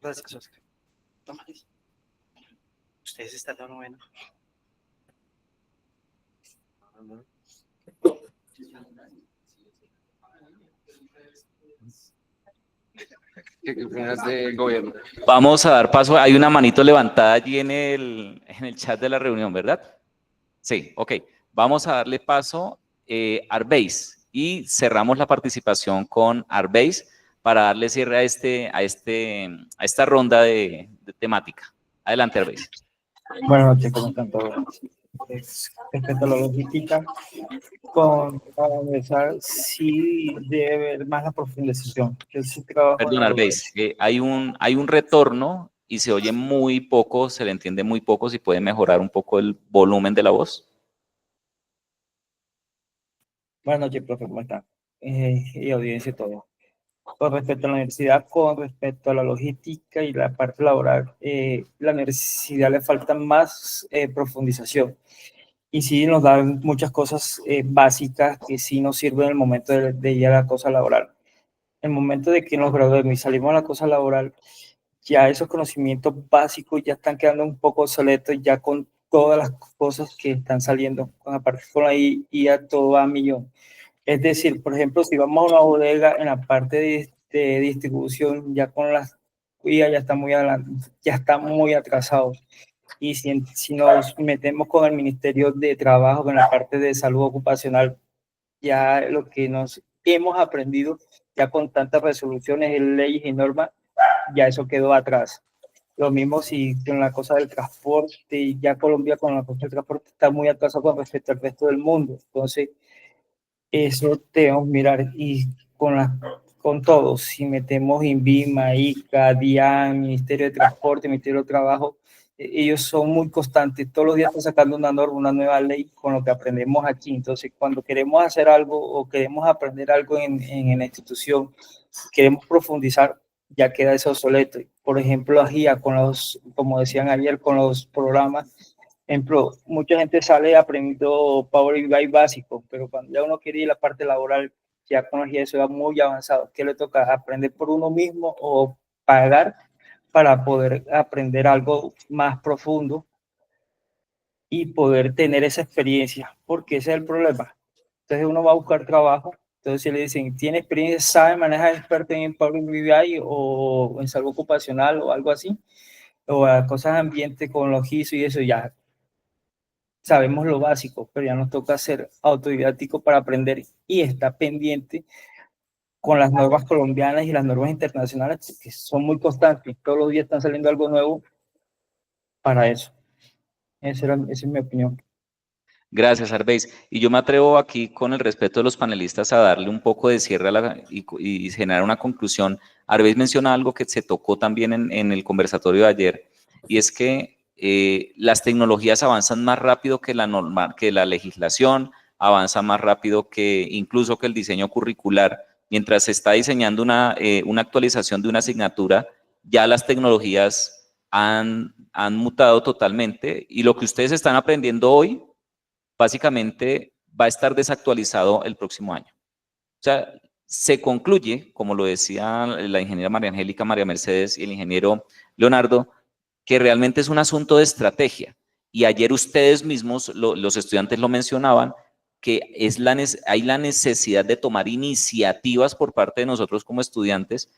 Gracias, Oscar. Ustedes están de noveno. Del gobierno. Vamos a dar paso, hay una manito levantada allí en el chat de la reunión, ¿verdad? Sí, ok. Vamos a darle paso a Arbeis y cerramos la participación con Arbeis para darle cierre a esta ronda de temática. Adelante, Arbeis. Buenas noches, ¿cómo están todos? Respecto a la logística, para empezar, sí debe haber más la profundización. Perdón, Arbeis, hay un retorno y se oye muy poco, se le entiende muy poco. Si puede mejorar un poco el volumen de la voz. Buenas noches, profe, ¿cómo están? Y audiencia y todo. Con respecto a la universidad, con respecto a la logística y la parte laboral, la universidad le falta más profundización. Y sí nos dan muchas cosas básicas que sí nos sirven en el momento de ir a la cosa laboral. En el momento de que nos graduemos y salimos a la cosa laboral, ya esos conocimientos básicos ya están quedando un poco obsoletos, ya con todas las cosas que están saliendo, aparte con la IA todo va a millón. Es decir, por ejemplo, si vamos a una bodega en la parte de distribución, ya con las IA ya está muy adelante, ya está muy atrasado. Y si nos metemos con el Ministerio de Trabajo, con la parte de salud ocupacional, ya lo que nos hemos aprendido, ya con tantas resoluciones, leyes y normas, ya eso quedó atrás. Lo mismo si con la cosa del transporte, ya Colombia con la cosa del transporte está muy atrasado con respecto al resto del mundo. Entonces, eso debemos mirar y con todos, si metemos INVIMA, ICA, DIAN, Ministerio de Transporte, Ministerio de Trabajo, ellos son muy constantes, todos los días están sacando una norma, una nueva ley con lo que aprendemos aquí. Entonces, cuando queremos hacer algo o queremos aprender algo en la institución, queremos profundizar, ya queda eso obsoleto. Por ejemplo, la guía con los, como decían ayer, con los programas. Ejemplo, mucha gente sale aprendiendo Power BI básico, pero cuando ya uno quiere ir a la parte laboral, ya con la guía eso va muy avanzado. ¿Qué le toca? ¿Aprender por uno mismo o pagar para poder aprender algo más profundo y poder tener esa experiencia? Porque ese es el problema. Entonces uno va a buscar trabajo, entonces si le dicen, ¿tiene experiencia, sabe, maneja, experto en Power BI o en salud ocupacional o algo así? O a cosas de ambiente con los ISO y eso, ya sabemos lo básico, pero ya nos toca ser autodidáctico para aprender y está pendiente con las normas colombianas y las normas internacionales, que son muy constantes. Todos los días están saliendo algo nuevo para eso. Esa es mi opinión. Gracias, Arbeis. Y yo me atrevo aquí, con el respeto de los panelistas, a darle un poco de cierre y generar una conclusión. Arbeis menciona algo que se tocó también en el conversatorio de ayer, y es que las tecnologías avanzan más rápido que la legislación, avanza más rápido que incluso que el diseño curricular. Mientras se está diseñando una actualización de una asignatura, ya las tecnologías han mutado totalmente, y lo que ustedes están aprendiendo hoy básicamente va a estar desactualizado el próximo año. O sea, se concluye, como lo decía la ingeniera María Angélica, María Mercedes y el ingeniero Leonardo, que realmente es un asunto de estrategia. Y ayer ustedes mismos, los estudiantes lo mencionaban, que hay la necesidad de tomar iniciativas por parte de nosotros como estudiantes,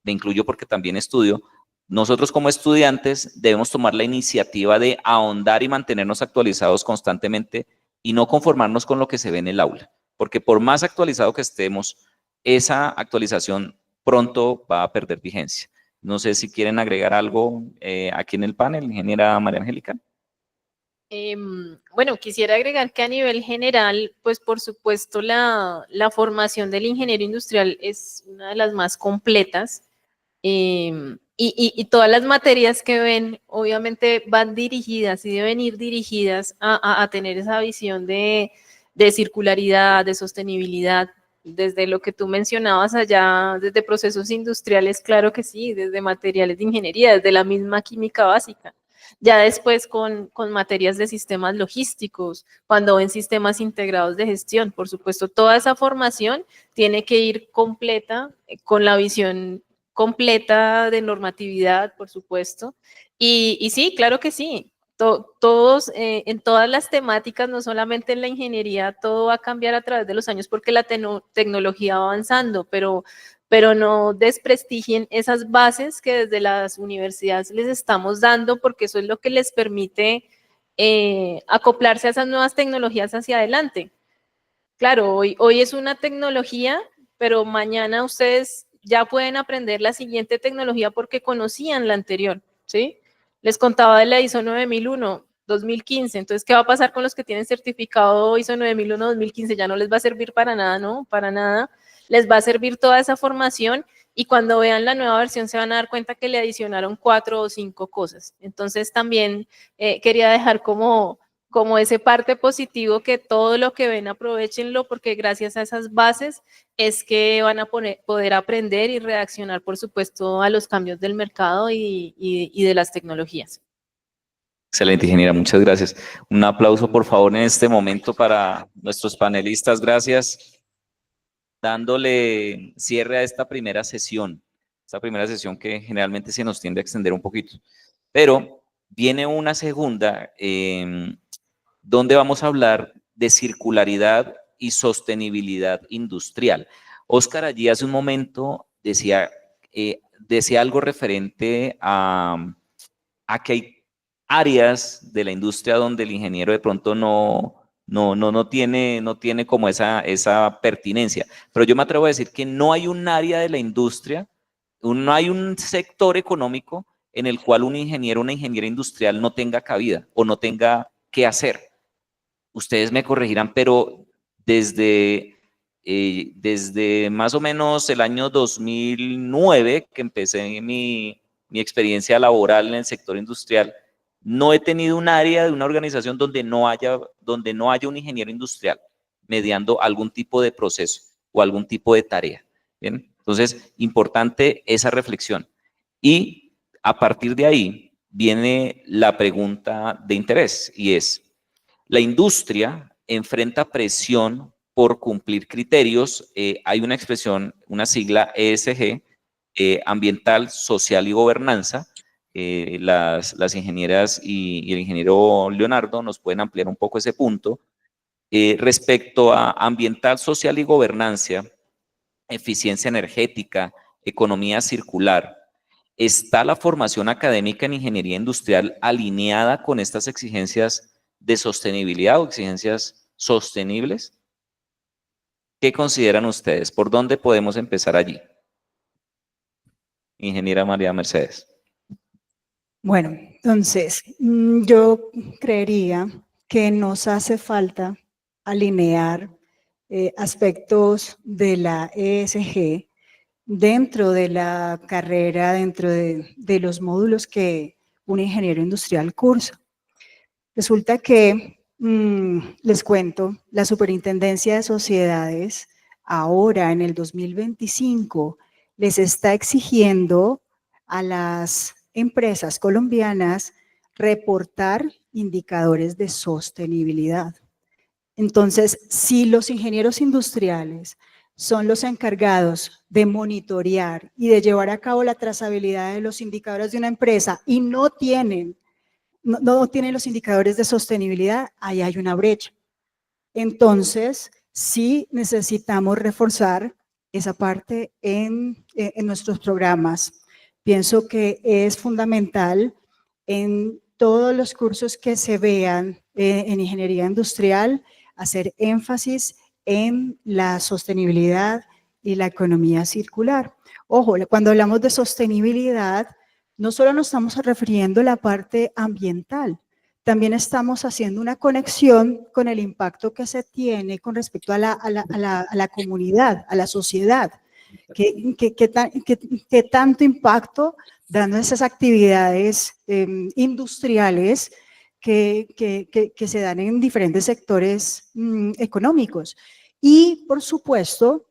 me incluyo porque también estudio. Nosotros como estudiantes debemos tomar la iniciativa de ahondar y mantenernos actualizados constantemente y no conformarnos con lo que se ve en el aula, porque por más actualizado que estemos, esa actualización pronto va a perder vigencia. No sé si quieren agregar algo aquí en el panel, ingeniera María Angélica. Bueno, quisiera agregar que a nivel general, pues por supuesto la formación del ingeniero industrial es una de las más completas. Y todas las materias que ven, obviamente, van dirigidas y deben ir dirigidas a tener esa visión de circularidad, de sostenibilidad, desde lo que tú mencionabas allá, desde procesos industriales, claro que sí, desde materiales de ingeniería, desde la misma química básica. Ya después con materias de sistemas logísticos, cuando ven sistemas integrados de gestión, por supuesto, toda esa formación tiene que ir completa con la visión completa de normatividad, por supuesto. Y sí, claro que sí. Todos, en todas las temáticas, no solamente en la ingeniería, todo va a cambiar a través de los años porque la tecnología va avanzando, pero no desprestigien esas bases que desde las universidades les estamos dando, porque eso es lo que les permite acoplarse a esas nuevas tecnologías hacia adelante. Claro, hoy es una tecnología, pero mañana ustedes ya pueden aprender la siguiente tecnología porque conocían la anterior, ¿sí? Les contaba de la ISO 9001, 2015, entonces, ¿qué va a pasar con los que tienen certificado ISO 9001, 2015? Ya no les va a servir para nada, ¿no? Para nada. Les va a servir toda esa formación y cuando vean la nueva versión se van a dar cuenta que le adicionaron 4 o 5 cosas. Entonces, también quería dejar como ese parte positivo, que todo lo que ven aprovechenlo, porque gracias a esas bases es que van a poder aprender y reaccionar, por supuesto, a los cambios del mercado y de las tecnologías. Excelente, ingeniera, muchas gracias. Un aplauso, por favor, en este momento para nuestros panelistas. Gracias. Dándole cierre a esta primera sesión que generalmente se nos tiende a extender un poquito. Pero viene una segunda, donde vamos a hablar de circularidad y sostenibilidad industrial. Óscar allí hace un momento decía algo referente a que hay áreas de la industria donde el ingeniero de pronto no tiene como esa pertinencia. Pero yo me atrevo a decir que no hay un área de la industria, no hay un sector económico en el cual un ingeniero o una ingeniera industrial no tenga cabida o no tenga qué hacer. Ustedes me corregirán, pero desde más o menos el año 2009, que empecé mi experiencia laboral en el sector industrial, no he tenido un área de una organización donde no haya un ingeniero industrial mediando algún tipo de proceso o algún tipo de tarea. ¿Bien? Entonces, importante esa reflexión. Y a partir de ahí viene la pregunta de interés, y es, la industria enfrenta presión por cumplir criterios. Hay una expresión, una sigla ESG, ambiental, social y gobernanza. Las ingenieras y el ingeniero Leonardo nos pueden ampliar un poco ese punto. Respecto a ambiental, social y gobernanza, eficiencia energética, economía circular, ¿está la formación académica en ingeniería industrial alineada con estas exigencias de sostenibilidad o exigencias sostenibles? ¿Qué consideran ustedes? ¿Por dónde podemos empezar allí? Ingeniera María Mercedes. Bueno, entonces, yo creería que nos hace falta alinear aspectos de la ESG dentro de la carrera, dentro de los módulos que un ingeniero industrial cursa. Resulta que, les cuento, la Superintendencia de Sociedades ahora en el 2025 les está exigiendo a las empresas colombianas reportar indicadores de sostenibilidad. Entonces, si los ingenieros industriales son los encargados de monitorear y de llevar a cabo la trazabilidad de los indicadores de una empresa y no tienen los indicadores de sostenibilidad, ahí hay una brecha. Entonces, sí necesitamos reforzar esa parte en nuestros programas. Pienso que es fundamental en todos los cursos que se vean en ingeniería industrial hacer énfasis en la sostenibilidad y la economía circular. Ojo, cuando hablamos de sostenibilidad, no solo nos estamos refiriendo a la parte ambiental, también estamos haciendo una conexión con el impacto que se tiene con respecto a la comunidad, a la sociedad. ¿Qué tanto impacto dan esas actividades industriales que se dan en diferentes sectores económicos? Y, por supuesto,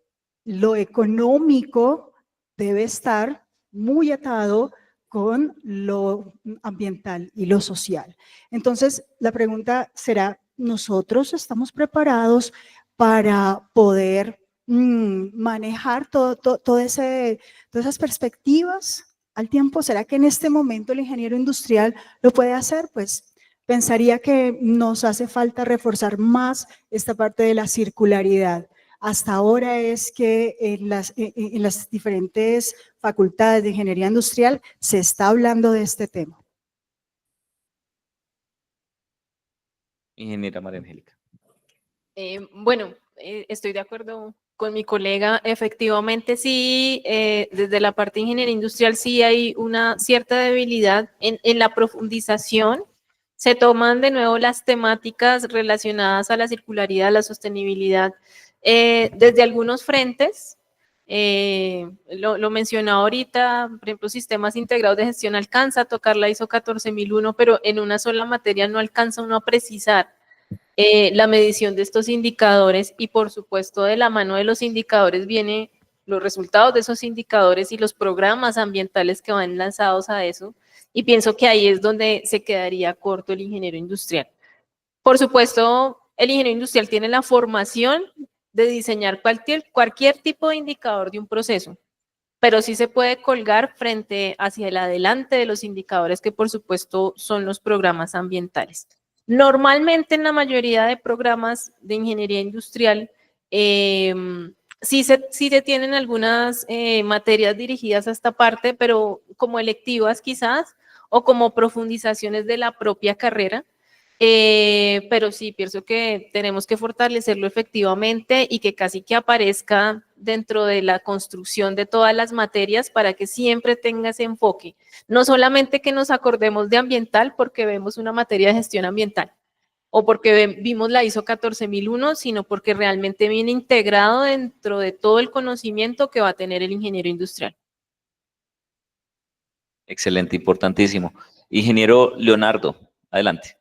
lo económico debe estar muy atado con lo ambiental y lo social. Entonces, la pregunta será, ¿nosotros estamos preparados para poder manejar todas esas perspectivas al tiempo? ¿Será que en este momento el ingeniero industrial lo puede hacer? Pues pensaría que nos hace falta reforzar más esta parte de la circularidad. Hasta ahora es que en las diferentes facultades de ingeniería industrial se está hablando de este tema. Ingeniera María Angélica. Bueno, estoy de acuerdo con mi colega. Efectivamente, sí, desde la parte de ingeniería industrial sí hay una cierta debilidad en la profundización. Se toman de nuevo las temáticas relacionadas a la circularidad, a la sostenibilidad, desde algunos frentes. Lo mencionaba ahorita, por ejemplo, sistemas integrados de gestión alcanza a tocar la ISO 14001, pero en una sola materia no alcanza uno a precisar la medición de estos indicadores, y por supuesto de la mano de los indicadores vienen los resultados de esos indicadores y los programas ambientales que van lanzados a eso, y pienso que ahí es donde se quedaría corto el ingeniero industrial. Por supuesto, el ingeniero industrial tiene la formación de diseñar cualquier tipo de indicador de un proceso, pero sí se puede colgar frente hacia el adelante de los indicadores que por supuesto son los programas ambientales. Normalmente en la mayoría de programas de ingeniería industrial sí se tienen algunas materias dirigidas a esta parte, pero como electivas quizás o como profundizaciones de la propia carrera. Pero sí, pienso que tenemos que fortalecerlo efectivamente y que casi que aparezca dentro de la construcción de todas las materias para que siempre tenga ese enfoque. No solamente que nos acordemos de ambiental porque vemos una materia de gestión ambiental o porque vimos la ISO 14001, sino porque realmente viene integrado dentro de todo el conocimiento que va a tener el ingeniero industrial. Excelente, importantísimo. Ingeniero Leonardo, Adelante.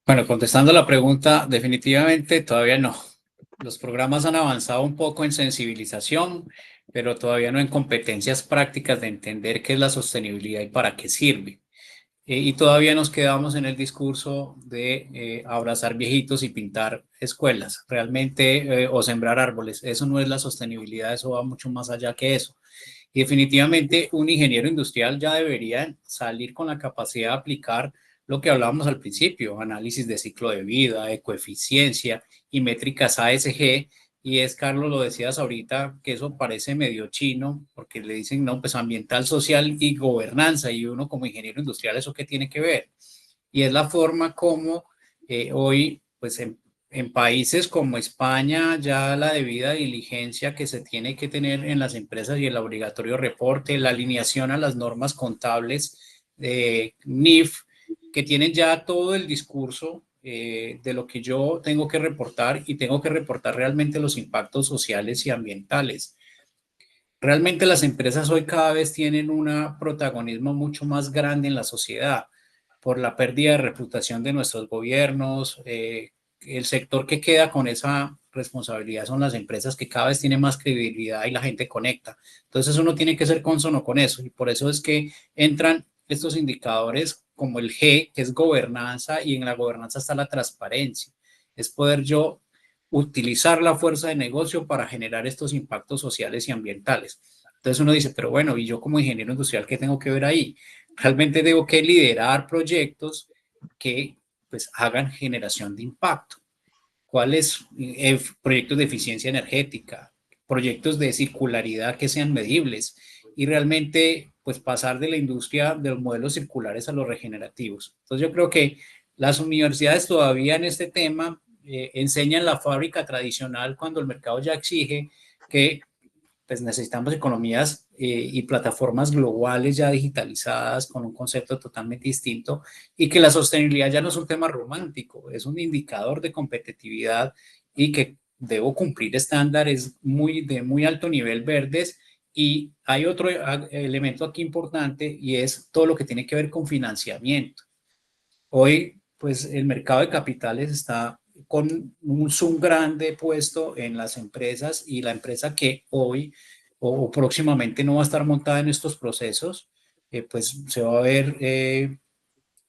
Bueno, contestando la pregunta, definitivamente todavía no. Los programas han avanzado un poco en sensibilización, pero todavía no en competencias prácticas de entender qué es la sostenibilidad y para qué sirve. Y todavía nos quedamos en el discurso de abrazar viejitos y pintar escuelas, realmente, o sembrar árboles. Eso no es la sostenibilidad, eso va mucho más allá que eso. Y definitivamente un ingeniero industrial ya debería salir con la capacidad de aplicar lo que hablábamos al principio, análisis de ciclo de vida, ecoeficiencia y métricas ASG. Y es, Carlos, lo decías ahorita, que eso parece medio chino, porque le dicen, no, pues ambiental, social y gobernanza, y uno como ingeniero industrial, ¿eso qué tiene que ver? Y es la forma como hoy, pues en países como España, ya la debida diligencia que se tiene que tener en las empresas y el obligatorio reporte, la alineación a las normas contables de NIF, que tienen ya todo el discurso de lo que yo tengo que reportar y tengo que reportar realmente los impactos sociales y ambientales. Realmente las empresas hoy cada vez tienen un protagonismo mucho más grande en la sociedad por la pérdida de reputación de nuestros gobiernos. El sector que queda con esa responsabilidad son las empresas que cada vez tienen más credibilidad y la gente conecta. Entonces uno tiene que ser consono con eso y por eso es que entran estos indicadores como el G, que es gobernanza, y en la gobernanza está la transparencia. Es poder yo utilizar la fuerza de negocio para generar estos impactos sociales y ambientales. Entonces uno dice, pero bueno, ¿y yo como ingeniero industrial qué tengo que ver ahí? Realmente tengo que liderar proyectos que pues hagan generación de impacto. ¿Cuáles? Proyectos de eficiencia energética, proyectos de circularidad que sean medibles y realmente pues pasar de la industria de los modelos circulares a los regenerativos. Entonces yo creo que las universidades todavía en este tema enseñan la fábrica tradicional cuando el mercado ya exige que pues necesitamos economías y plataformas globales ya digitalizadas con un concepto totalmente distinto y que la sostenibilidad ya no es un tema romántico, es un indicador de competitividad y que debo cumplir estándares de muy alto nivel verdes. Y hay otro elemento aquí importante y es todo lo que tiene que ver con financiamiento. Hoy, pues el mercado de capitales está con un zoom grande puesto en las empresas y la empresa que hoy o próximamente no va a estar montada en estos procesos, pues se va a ver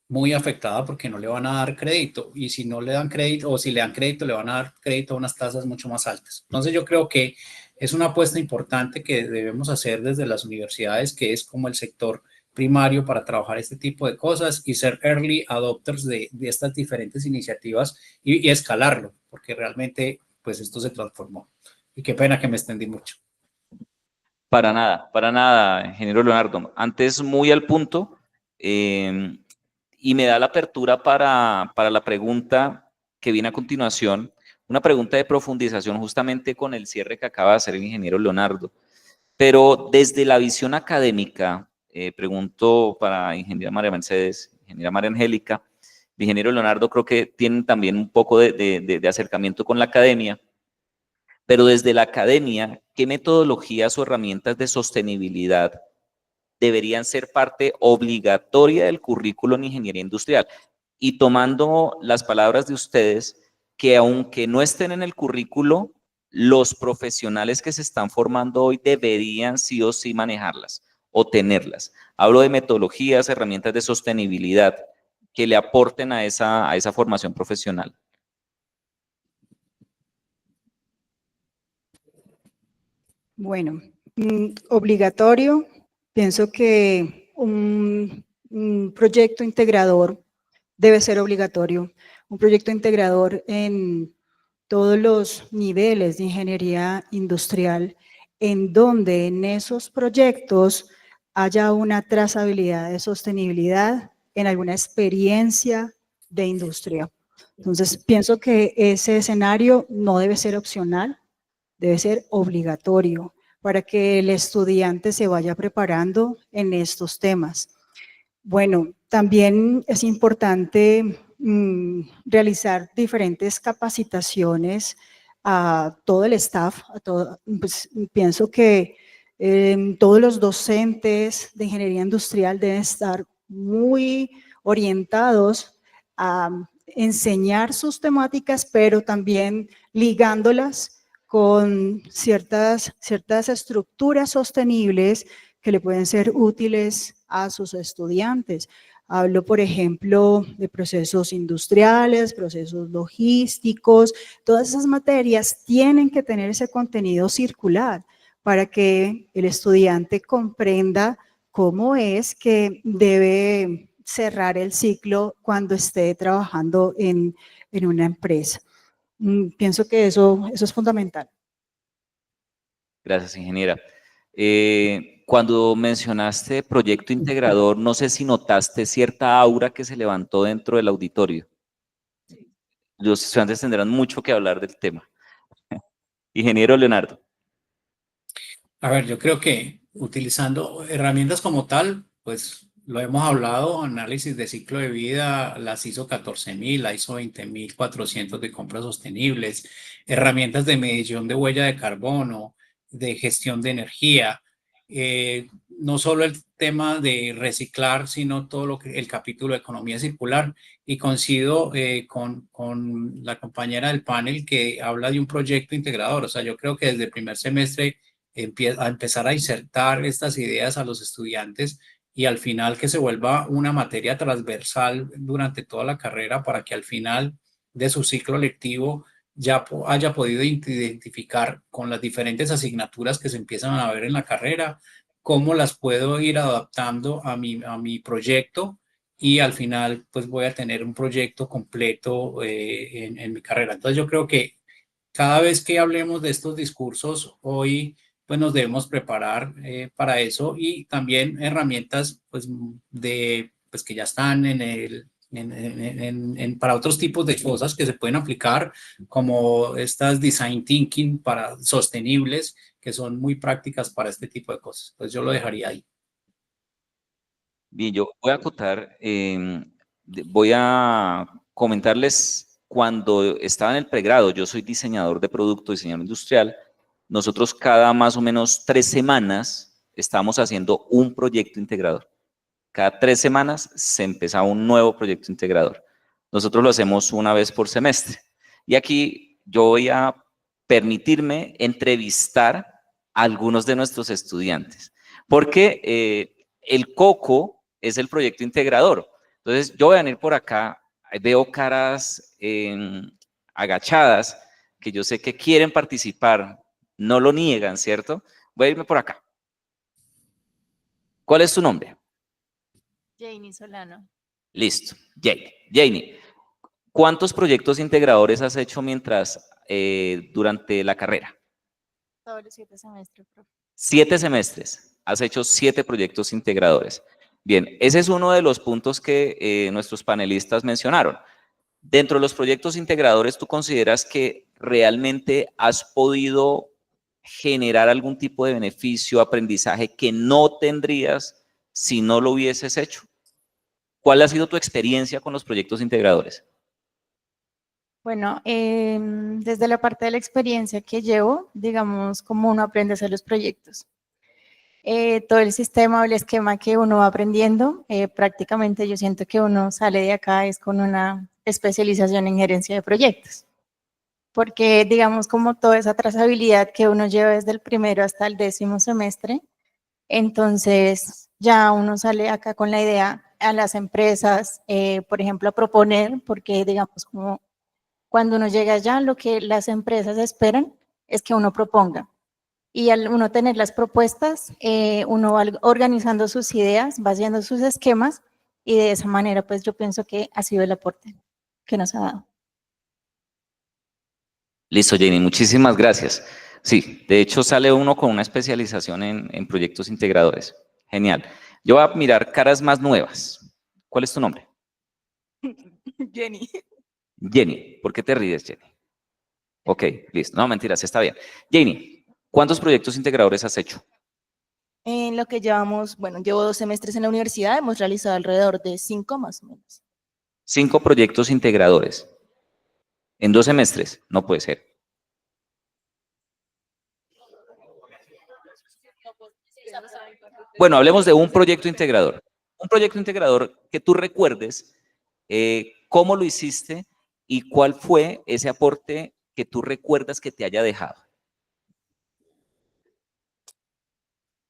muy afectada porque no le van a dar crédito y si no le dan crédito o si le dan crédito le van a dar crédito a unas tasas mucho más altas. Entonces yo creo que es una apuesta importante que debemos hacer desde las universidades, que es como el sector primario para trabajar este tipo de cosas y ser early adopters de estas diferentes iniciativas y escalarlo, porque realmente pues esto se transformó. Y qué pena que me extendí mucho. Para nada, ingeniero Leonardo. Antes, muy al punto, y me da la apertura para la pregunta que viene a continuación, una pregunta de profundización justamente con el cierre que acaba de hacer el ingeniero Leonardo. Pero desde la visión académica, pregunto para ingeniera María Mercedes, ingeniera María Angélica, el ingeniero Leonardo creo que tienen también un poco de acercamiento con la academia, pero desde la academia, ¿qué metodologías o herramientas de sostenibilidad deberían ser parte obligatoria del currículo en ingeniería industrial? Y tomando las palabras de ustedes, que aunque no estén en el currículo, los profesionales que se están formando hoy deberían sí o sí manejarlas o tenerlas. Hablo de metodologías, herramientas de sostenibilidad que le aporten a esa formación profesional. Bueno, obligatorio, pienso que un proyecto integrador debe ser obligatorio, un proyecto integrador en todos los niveles de ingeniería industrial, en donde en esos proyectos haya una trazabilidad de sostenibilidad en alguna experiencia de industria. Entonces, pienso que ese escenario no debe ser opcional, debe ser obligatorio para que el estudiante se vaya preparando en estos temas. Bueno, también es importante realizar diferentes capacitaciones a todo el staff, pues, pienso que todos los docentes de ingeniería industrial deben estar muy orientados a enseñar sus temáticas, pero también ligándolas con ciertas estructuras sostenibles que le pueden ser útiles a sus estudiantes. Hablo, por ejemplo, de procesos industriales, procesos logísticos. Todas esas materias tienen que tener ese contenido circular para que el estudiante comprenda cómo es que debe cerrar el ciclo cuando esté trabajando en una empresa. Pienso que eso es fundamental. Gracias, ingeniera. Cuando mencionaste proyecto integrador, no sé si notaste cierta aura que se levantó dentro del auditorio. Los estudiantes tendrán mucho que hablar del tema. Ingeniero Leonardo. A ver, yo creo que utilizando herramientas como tal, pues lo hemos hablado, análisis de ciclo de vida, las ISO 14000, la ISO 20400 de compras sostenibles, herramientas de medición de huella de carbono, de gestión de energía, no solo el tema de reciclar, sino todo lo que el capítulo de economía circular. Y coincido con la compañera del panel que habla de un proyecto integrador. O sea, yo creo que desde el primer semestre a empezar a insertar estas ideas a los estudiantes y al final que se vuelva una materia transversal durante toda la carrera para que al final de su ciclo lectivo ya haya podido identificar con las diferentes asignaturas que se empiezan a ver en la carrera, cómo las puedo ir adaptando a mi proyecto y al final pues voy a tener un proyecto completo en mi carrera. Entonces yo creo que cada vez que hablemos de estos discursos hoy pues nos debemos preparar para eso y también herramientas pues pues que ya están para otros tipos de cosas que se pueden aplicar como estas design thinking para sostenibles que son muy prácticas para este tipo de cosas. Pues yo lo dejaría ahí. Bien, yo voy a acotar, voy a comentarles cuando estaba en el pregrado, yo soy diseñador de producto, diseñador industrial. Nosotros cada más o menos 3 semanas estamos haciendo un proyecto integrador. Cada 3 semanas se empezaba un nuevo proyecto integrador. Nosotros lo hacemos una vez por semestre. Y aquí yo voy a permitirme entrevistar a algunos de nuestros estudiantes, porque el COCO es el proyecto integrador. Entonces yo voy a venir por acá, veo caras agachadas que yo sé que quieren participar, no lo niegan, ¿cierto? Voy a irme por acá. ¿Cuál es tu nombre? Janie Solano. Listo, Janie. Janie, ¿cuántos proyectos integradores has hecho durante la carrera? Todos los 7 semestres, profe. 7 semestres. Has hecho 7 proyectos integradores. Bien, ese es uno de los puntos que nuestros panelistas mencionaron. Dentro de los proyectos integradores, ¿tú consideras que realmente has podido generar algún tipo de beneficio, aprendizaje que no tendrías si no lo hubieses hecho? ¿Cuál ha sido tu experiencia con los proyectos integradores? Bueno, desde la parte de la experiencia que llevo, digamos, cómo uno aprende a hacer los proyectos. Todo el sistema o el esquema que uno va aprendiendo, prácticamente yo siento que uno sale de acá es con una especialización en gerencia de proyectos. Porque, digamos, como toda esa trazabilidad que uno lleva desde el primero hasta el 10º semestre, entonces ya uno sale acá con la idea a las empresas, por ejemplo, a proponer, porque, digamos, como cuando uno llega allá, lo que las empresas esperan es que uno proponga. Y al uno tener las propuestas, uno va organizando sus ideas, va haciendo sus esquemas y de esa manera, pues yo pienso que ha sido el aporte que nos ha dado. Listo, Jenny, muchísimas gracias. Sí, de hecho sale uno con una especialización en proyectos integradores. Genial. Yo voy a mirar caras más nuevas. ¿Cuál es tu nombre? Jenny. Jenny. ¿Por qué te ríes, Jenny? Ok, listo. No, mentiras, está bien. Jenny, ¿cuántos proyectos integradores has hecho? En lo que llevamos, bueno, llevo 2 semestres en la universidad, hemos realizado alrededor de 5 más o menos. 5 proyectos integradores. ¿En 2 semestres? No puede ser. Bueno, hablemos de un proyecto integrador. un proyecto integrador que tú recuerdes, cómo lo hiciste y cuál fue ese aporte que tú recuerdas que te haya dejado.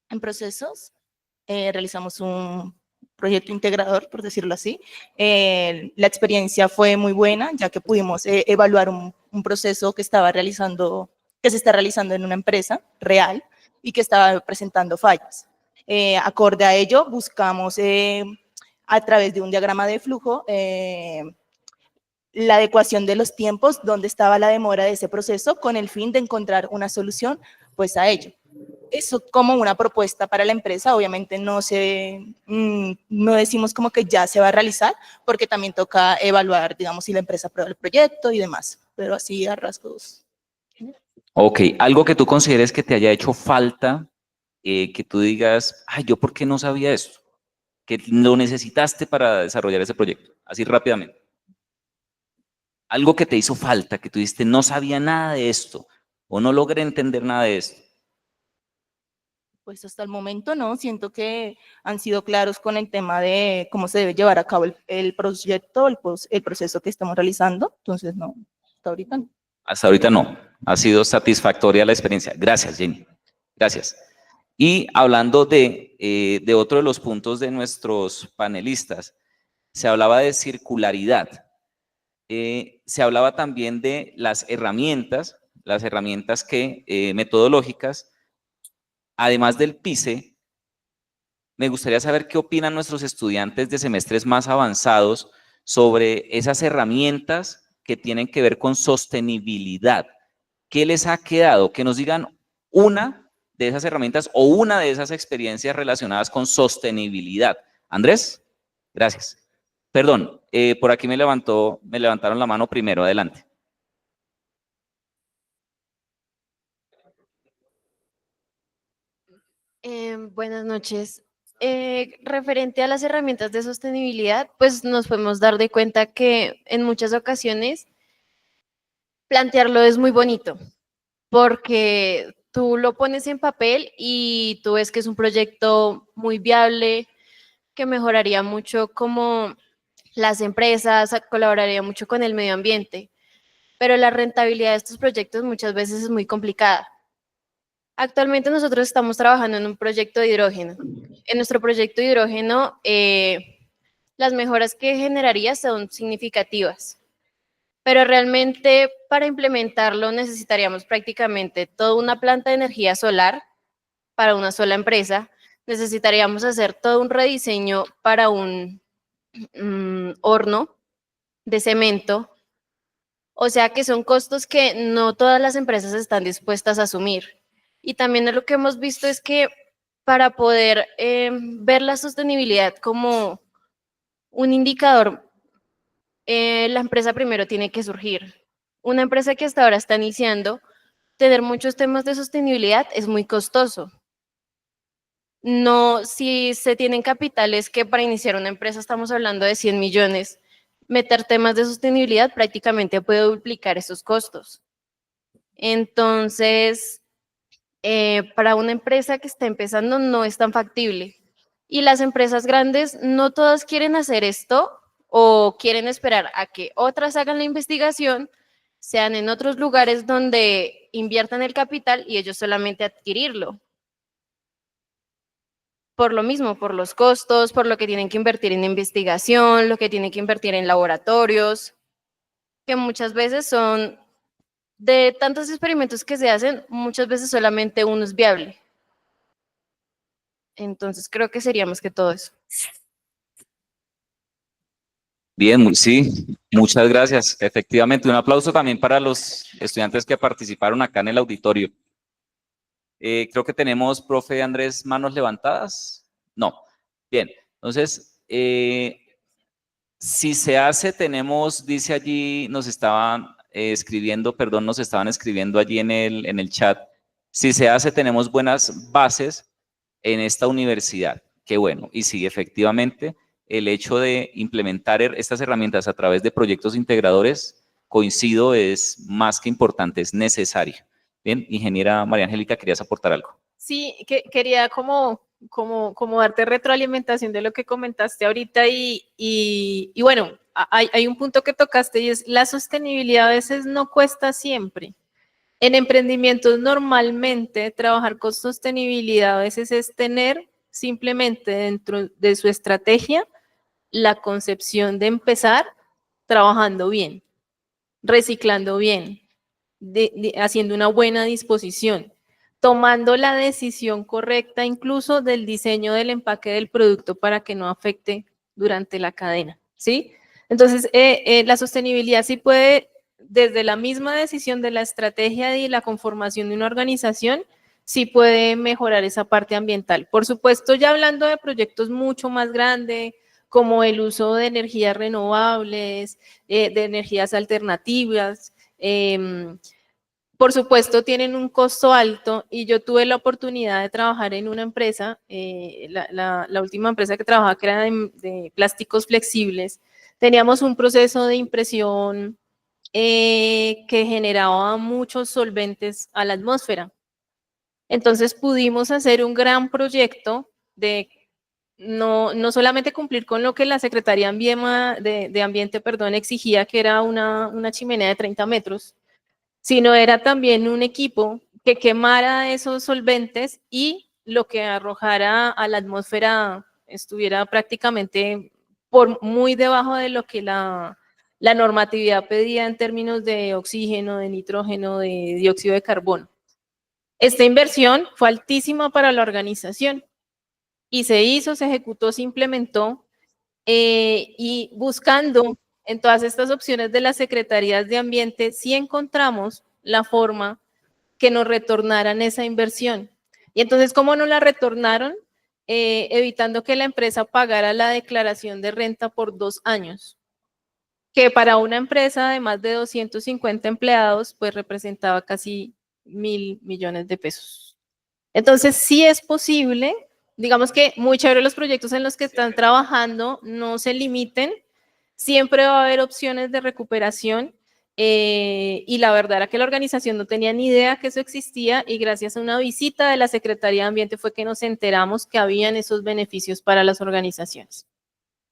En procesos, realizamos un proyecto integrador, por decirlo así. La experiencia fue muy buena, ya que pudimos evaluar un proceso que se está realizando en una empresa real y que estaba presentando fallas. Acorde a ello, buscamos a través de un diagrama de flujo la adecuación de los tiempos, dónde estaba la demora de ese proceso, con el fin de encontrar una solución pues a ello. Eso como una propuesta para la empresa, obviamente no decimos como que ya se va a realizar, porque también toca evaluar, digamos, si la empresa aprueba el proyecto y demás, pero así a rasgos. Ok, algo que tú consideres que te haya hecho falta, que tú digas, ay, ¿yo por qué no sabía esto? Que lo necesitaste para desarrollar ese proyecto, así rápidamente. Algo que te hizo falta, que tú dijiste, no sabía nada de esto, o no logré entender nada de esto. Pues hasta el momento no, siento que han sido claros con el tema de cómo se debe llevar a cabo el proyecto, el proceso que estamos realizando, entonces no, hasta ahorita no. Hasta ahorita no, ha sido satisfactoria la experiencia. Gracias, Jenny. Gracias. Y hablando de otro de los puntos de nuestros panelistas, se hablaba de circularidad. Se hablaba también de las herramientas metodológicas, además del PICE. Me gustaría saber qué opinan nuestros estudiantes de semestres más avanzados sobre esas herramientas que tienen que ver con sostenibilidad. ¿Qué les ha quedado? Que nos digan una de esas herramientas o una de esas experiencias relacionadas con sostenibilidad. Andrés, gracias. Perdón, por aquí me levantaron la mano primero, adelante. Buenas noches. Referente a las herramientas de sostenibilidad, pues nos podemos dar de cuenta que en muchas ocasiones plantearlo es muy bonito, porque tú lo pones en papel y tú ves que es un proyecto muy viable, que mejoraría mucho como las empresas, colaboraría mucho con el medio ambiente, pero la rentabilidad de estos proyectos muchas veces es muy complicada. Actualmente nosotros estamos trabajando en un proyecto de hidrógeno. En nuestro proyecto de hidrógeno, las mejoras que generaría son significativas, pero realmente para implementarlo necesitaríamos prácticamente toda una planta de energía solar para una sola empresa, necesitaríamos hacer todo un rediseño para un horno de cemento, o sea que son costos que no todas las empresas están dispuestas a asumir. Y también lo que hemos visto es que para poder ver la sostenibilidad como un indicador, la empresa primero tiene que surgir. Una empresa que hasta ahora está iniciando, tener muchos temas de sostenibilidad es muy costoso. No, si se tienen capitales que para iniciar una empresa estamos hablando de 100 millones, meter temas de sostenibilidad prácticamente puede duplicar esos costos. Entonces, para una empresa que está empezando no es tan factible. Y las empresas grandes no todas quieren hacer esto o quieren esperar a que otras hagan la investigación, sean en otros lugares donde inviertan el capital y ellos solamente adquirirlo. Por lo mismo, por los costos, por lo que tienen que invertir en investigación, lo que tienen que invertir en laboratorios, que muchas veces son de tantos experimentos que se hacen, muchas veces solamente uno es viable. Entonces creo que sería más que todo eso. Bien, sí, muchas gracias. Efectivamente, un aplauso también para los estudiantes que participaron acá en el auditorio. Creo que tenemos, profe Andrés, manos levantadas. No. Bien, entonces, si se hace, tenemos, dice allí, nos estaban escribiendo allí en el chat, si se hace, tenemos buenas bases en esta universidad. Qué bueno. Y sí, efectivamente, el hecho de implementar estas herramientas a través de proyectos integradores, coincido, es más que importante, es necesario. Bien, ingeniera María Angélica, ¿querías aportar algo? Sí, quería como como darte retroalimentación de lo que comentaste ahorita y bueno, hay un punto que tocaste y es la sostenibilidad a veces no cuesta siempre. En emprendimientos normalmente trabajar con sostenibilidad a veces es tener simplemente dentro de su estrategia la concepción de empezar trabajando bien, reciclando bien, haciendo una buena disposición, tomando la decisión correcta incluso del diseño del empaque del producto para que no afecte durante la cadena, ¿sí? Entonces, la sostenibilidad sí puede, desde la misma decisión de la estrategia y la conformación de una organización, sí puede mejorar esa parte ambiental. Por supuesto, ya hablando de proyectos mucho más grandes, como el uso de energías renovables, de energías alternativas, por supuesto, tienen un costo alto y yo tuve la oportunidad de trabajar en una empresa, la última empresa que trabajaba, que era de plásticos flexibles. Teníamos un proceso de impresión que generaba muchos solventes a la atmósfera. Entonces pudimos hacer un gran proyecto de no solamente cumplir con lo que la Secretaría de Ambiente exigía, que era una chimenea de 30 metros, sino era también un equipo que quemara esos solventes y lo que arrojara a la atmósfera estuviera prácticamente por muy debajo de lo que la normatividad pedía en términos de oxígeno, de nitrógeno, de dióxido de carbono. Esta inversión fue altísima para la organización y se hizo, se ejecutó, se implementó y buscando en todas estas opciones de las secretarías de ambiente, sí encontramos la forma que nos retornaran esa inversión. Y entonces, ¿cómo nos la retornaron? Evitando que la empresa pagara la declaración de renta por 2 años, que para una empresa de más de 250 empleados, pues representaba casi 1.000 millones de pesos. Entonces, sí es posible, digamos que muy chévere los proyectos en los que están trabajando, no se limiten, siempre va a haber opciones de recuperación y la verdad era que la organización no tenía ni idea que eso existía y gracias a una visita de la Secretaría de Ambiente fue que nos enteramos que habían esos beneficios para las organizaciones.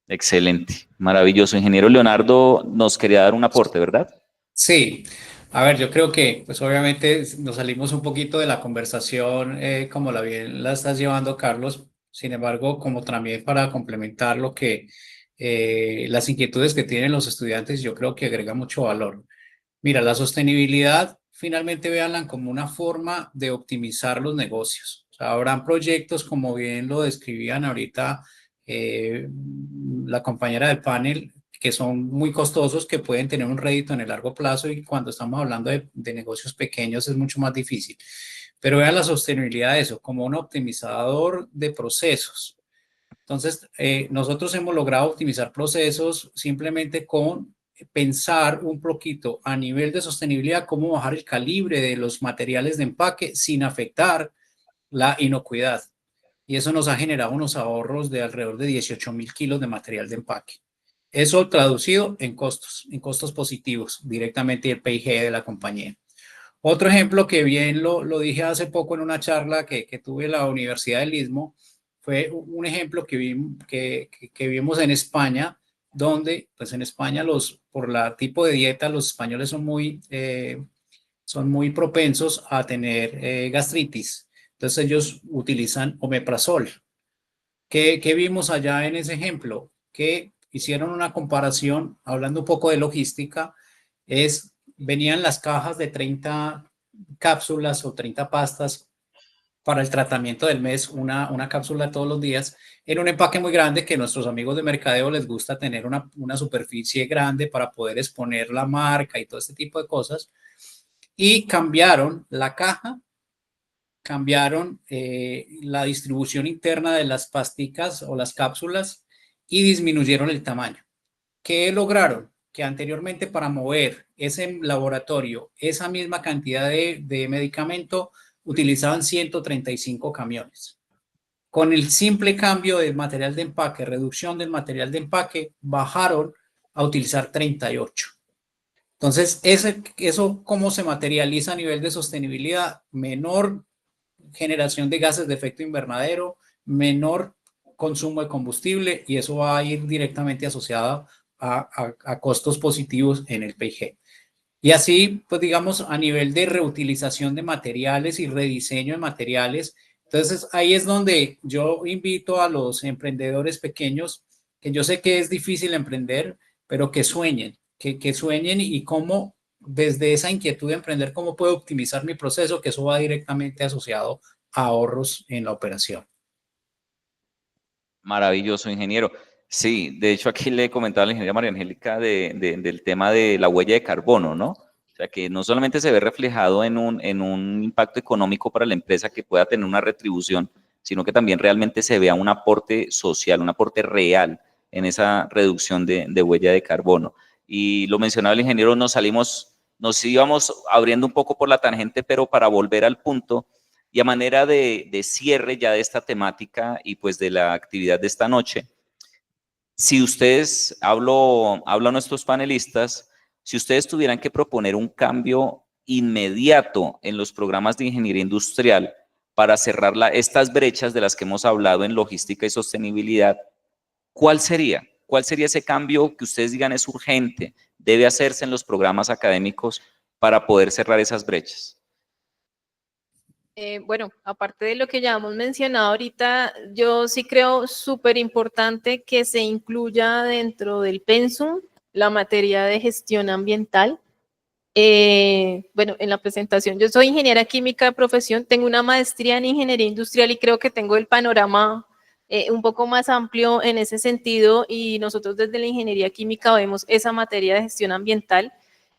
Excelente, maravilloso. Ingeniero Leonardo nos quería dar un aporte, ¿verdad? Sí, a ver, yo creo que pues obviamente nos salimos un poquito de la conversación como bien la estás llevando, Carlos. Sin embargo, como también para complementar lo que las inquietudes que tienen los estudiantes, yo creo que agrega mucho valor. Mira, la sostenibilidad finalmente véanla como una forma de optimizar los negocios. O sea, habrán proyectos, como bien lo describían ahorita la compañera del panel, que son muy costosos, que pueden tener un rédito en el largo plazo y cuando estamos hablando de negocios pequeños es mucho más difícil. Pero vean la sostenibilidad de eso como un optimizador de procesos. Entonces, nosotros hemos logrado optimizar procesos simplemente con pensar un poquito a nivel de sostenibilidad, cómo bajar el calibre de los materiales de empaque sin afectar la inocuidad. Y eso nos ha generado unos ahorros de alrededor de 18.000 kilos de material de empaque. Eso traducido en costos positivos directamente del PIG de la compañía. Otro ejemplo que bien lo dije hace poco en una charla que tuve en la Universidad del Istmo, fue un ejemplo que vimos en España, donde pues en España por la tipo de dieta los españoles son muy propensos a tener gastritis. Entonces ellos utilizan omeprazol. ¿Qué vimos allá en ese ejemplo? Que hicieron una comparación, hablando un poco de logística, venían las cajas de 30 cápsulas o 30 pastas para el tratamiento del mes, una cápsula todos los días, en un empaque muy grande que nuestros amigos de mercadeo les gusta tener una superficie grande para poder exponer la marca y todo este tipo de cosas. Y cambiaron la caja, cambiaron la distribución interna de las pasticas o las cápsulas y disminuyeron el tamaño. ¿Qué lograron? Que anteriormente para mover ese laboratorio, esa misma cantidad de medicamento, utilizaban 135 camiones. Con el simple cambio del material de empaque, reducción del material de empaque, bajaron a utilizar 38. Entonces, eso cómo se materializa a nivel de sostenibilidad, menor generación de gases de efecto invernadero, menor consumo de combustible y eso va a ir directamente asociado a costos positivos en el PIG. Y así, pues digamos, a nivel de reutilización de materiales y rediseño de materiales, entonces ahí es donde yo invito a los emprendedores pequeños, que yo sé que es difícil emprender, pero que sueñen, que sueñen y cómo desde esa inquietud de emprender, cómo puedo optimizar mi proceso, que eso va directamente asociado a ahorros en la operación. Maravilloso, ingeniero. Sí, de hecho aquí le comentaba a la ingeniera María Angélica del tema de la huella de carbono, ¿no? O sea, que no solamente se ve reflejado en un impacto económico para la empresa que pueda tener una retribución, sino que también realmente se vea un aporte social, un aporte real en esa reducción de huella de carbono. Y lo mencionaba el ingeniero, nos íbamos abriendo un poco por la tangente, pero para volver al punto, y a manera de cierre ya de esta temática y pues de la actividad de esta noche, si ustedes, hablo a nuestros panelistas, si ustedes tuvieran que proponer un cambio inmediato en los programas de ingeniería industrial para cerrar estas brechas de las que hemos hablado en logística y sostenibilidad, ¿cuál sería? ¿Cuál sería ese cambio que ustedes digan es urgente, debe hacerse en los programas académicos para poder cerrar esas brechas? Bueno, aparte de lo que ya hemos mencionado ahorita, yo sí creo súper importante que se incluya dentro del pensum la materia de gestión ambiental. Bueno, en la presentación, yo soy ingeniera química de profesión, tengo una maestría en ingeniería industrial y creo que tengo el panorama un poco más amplio en ese sentido y nosotros desde la ingeniería química vemos esa materia de gestión ambiental.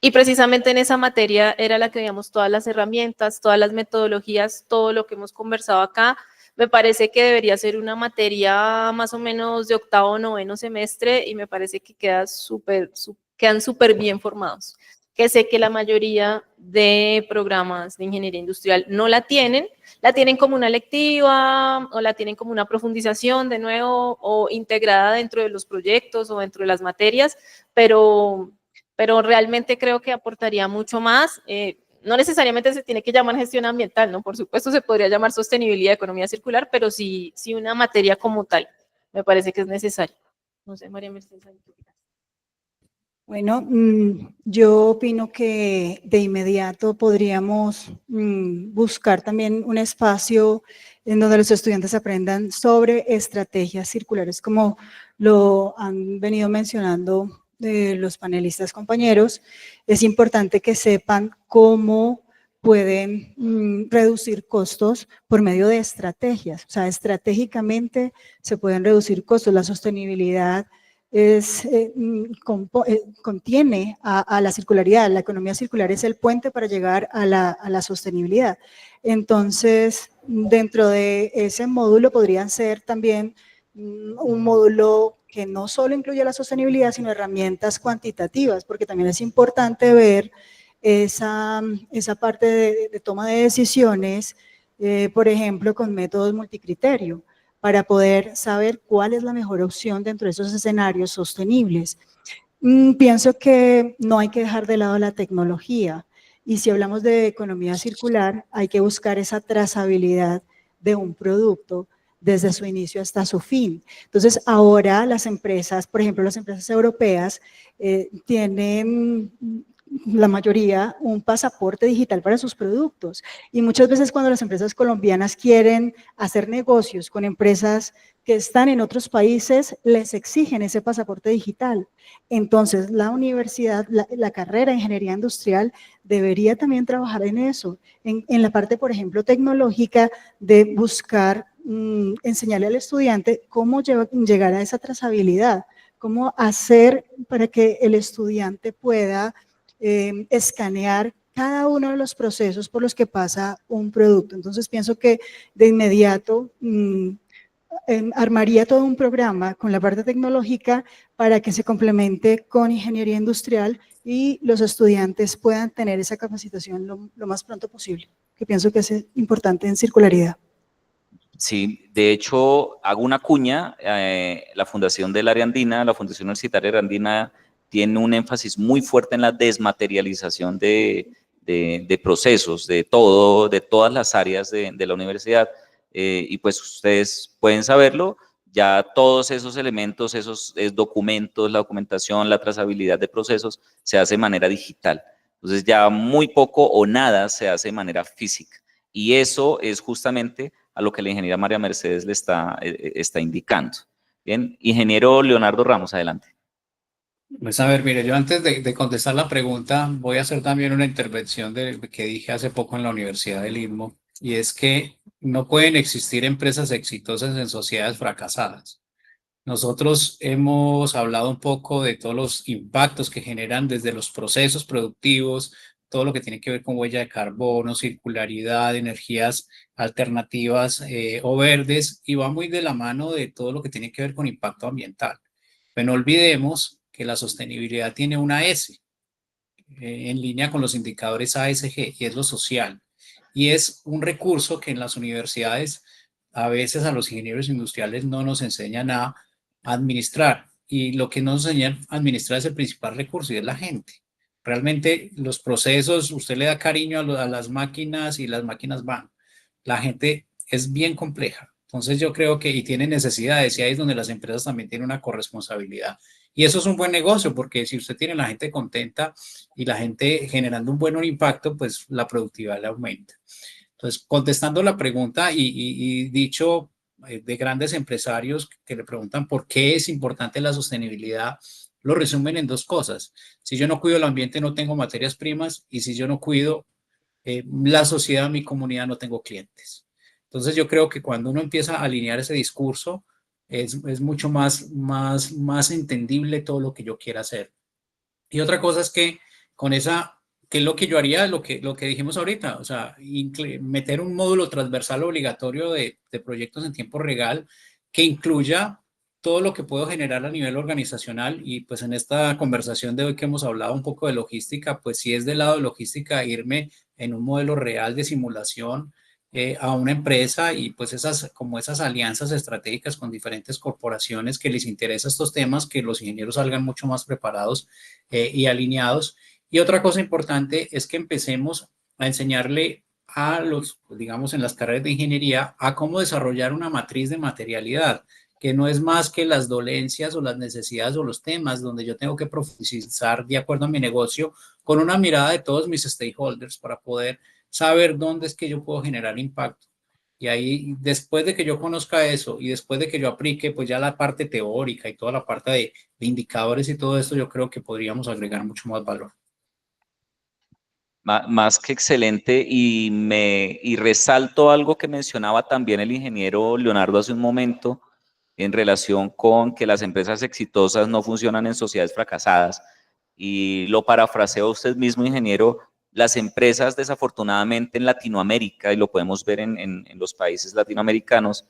Y precisamente en esa materia era la que veíamos todas las herramientas, todas las metodologías, todo lo que hemos conversado acá. Me parece que debería ser una materia más o menos de octavo o noveno semestre y me parece que quedan súper bien formados. Que sé que la mayoría de programas de ingeniería industrial no la tienen como una electiva o la tienen como una profundización de nuevo o integrada dentro de los proyectos o dentro de las materias, pero realmente creo que aportaría mucho más. No necesariamente se tiene que llamar gestión ambiental, ¿no? Por supuesto se podría llamar sostenibilidad, economía circular, pero sí una materia como tal, me parece que es necesaria. No sé, María Mercedes. Bueno, yo opino que de inmediato podríamos buscar también un espacio en donde los estudiantes aprendan sobre estrategias circulares, como lo han venido mencionando los panelistas compañeros. Es importante que sepan cómo pueden reducir costos por medio de estrategias. O sea, estratégicamente se pueden reducir costos. La sostenibilidad contiene a la circularidad. La economía circular es el puente para llegar a la sostenibilidad. Entonces, dentro de ese módulo podrían ser también un módulo que no solo incluye la sostenibilidad, sino herramientas cuantitativas, porque también es importante ver esa parte de toma de decisiones, por ejemplo, con métodos multicriterio, para poder saber cuál es la mejor opción dentro de esos escenarios sostenibles. Pienso que no hay que dejar de lado la tecnología, y si hablamos de economía circular, hay que buscar esa trazabilidad de un producto desde su inicio hasta su fin. Entonces, ahora las empresas, por ejemplo, las empresas europeas, tienen la mayoría un pasaporte digital para sus productos, y muchas veces cuando las empresas colombianas quieren hacer negocios con empresas que están en otros países, les exigen ese pasaporte digital. Entonces, la universidad, la carrera de ingeniería industrial debería también trabajar en eso, en la parte, por ejemplo, tecnológica, de buscar enseñarle al estudiante cómo llegar a esa trazabilidad, cómo hacer para que el estudiante pueda escanear cada uno de los procesos por los que pasa un producto. Entonces pienso que de inmediato armaría todo un programa con la parte tecnológica para que se complemente con ingeniería industrial y los estudiantes puedan tener esa capacitación lo más pronto posible, que pienso que es importante en circularidad. Sí, de hecho, hago una cuña, la Fundación del Área Andina, la Fundación Universitaria Área Andina, tiene un énfasis muy fuerte en la desmaterialización de procesos, de todas las áreas de la universidad. y pues ustedes pueden saberlo, ya todos esos elementos, esos documentos, la documentación, la trazabilidad de procesos, se hace de manera digital. Entonces ya muy poco o nada se hace de manera física. Y eso es justamente a lo que la ingeniera María Mercedes le está indicando. Bien, ingeniero Leonardo Ramos, adelante. Pues a ver, mire, yo antes de contestar la pregunta, voy a hacer también una intervención que dije hace poco en la Universidad del Istmo, y es que no pueden existir empresas exitosas en sociedades fracasadas. Nosotros hemos hablado un poco de todos los impactos que generan desde los procesos productivos, todo lo que tiene que ver con huella de carbono, circularidad, energías alternativas o verdes, y va muy de la mano de todo lo que tiene que ver con impacto ambiental. Pero no olvidemos que la sostenibilidad tiene una S, en línea con los indicadores ASG, y es lo social. Y es un recurso que en las universidades a veces a los ingenieros industriales no nos enseñan a administrar. Y lo que nos enseñan a administrar es el principal recurso, y es la gente. Realmente los procesos, usted le da cariño a las máquinas y las máquinas van. La gente es bien compleja. Entonces yo creo que, y tiene necesidades, y ahí es donde las empresas también tienen una corresponsabilidad. Y eso es un buen negocio, porque si usted tiene la gente contenta y la gente generando un buen impacto, pues la productividad le aumenta. Entonces, contestando la pregunta y dicho de grandes empresarios que le preguntan por qué es importante la sostenibilidad, lo resumen en dos cosas. Si yo no cuido el ambiente, no tengo materias primas, y si yo no cuido la sociedad, mi comunidad, no tengo clientes. Entonces yo creo que cuando uno empieza a alinear ese discurso, es mucho más entendible todo lo que yo quiera hacer. Y otra cosa es que con esa, que es lo que yo haría, lo que dijimos ahorita, o sea, meter un módulo transversal obligatorio de proyectos en tiempo real que incluya todo lo que puedo generar a nivel organizacional. Y pues en esta conversación de hoy que hemos hablado un poco de logística, pues si es del lado de logística, irme en un modelo real de simulación a una empresa, y pues como esas alianzas estratégicas con diferentes corporaciones que les interesa estos temas, que los ingenieros salgan mucho más preparados y alineados. Y otra cosa importante es que empecemos a enseñarle a los, digamos, en las carreras de ingeniería, a cómo desarrollar una matriz de materialidad, que no es más que las dolencias o las necesidades o los temas donde yo tengo que profundizar de acuerdo a mi negocio, con una mirada de todos mis stakeholders, para poder saber dónde es que yo puedo generar impacto. Y ahí, después de que yo conozca eso y después de que yo aplique, pues ya la parte teórica y toda la parte de indicadores y todo esto, yo creo que podríamos agregar mucho más valor. Más que excelente, y resalto algo que mencionaba también el ingeniero Leonardo hace un momento en relación con que las empresas exitosas no funcionan en sociedades fracasadas, y lo parafraseo usted mismo, ingeniero. Las empresas, desafortunadamente, en Latinoamérica, y lo podemos ver en los países latinoamericanos,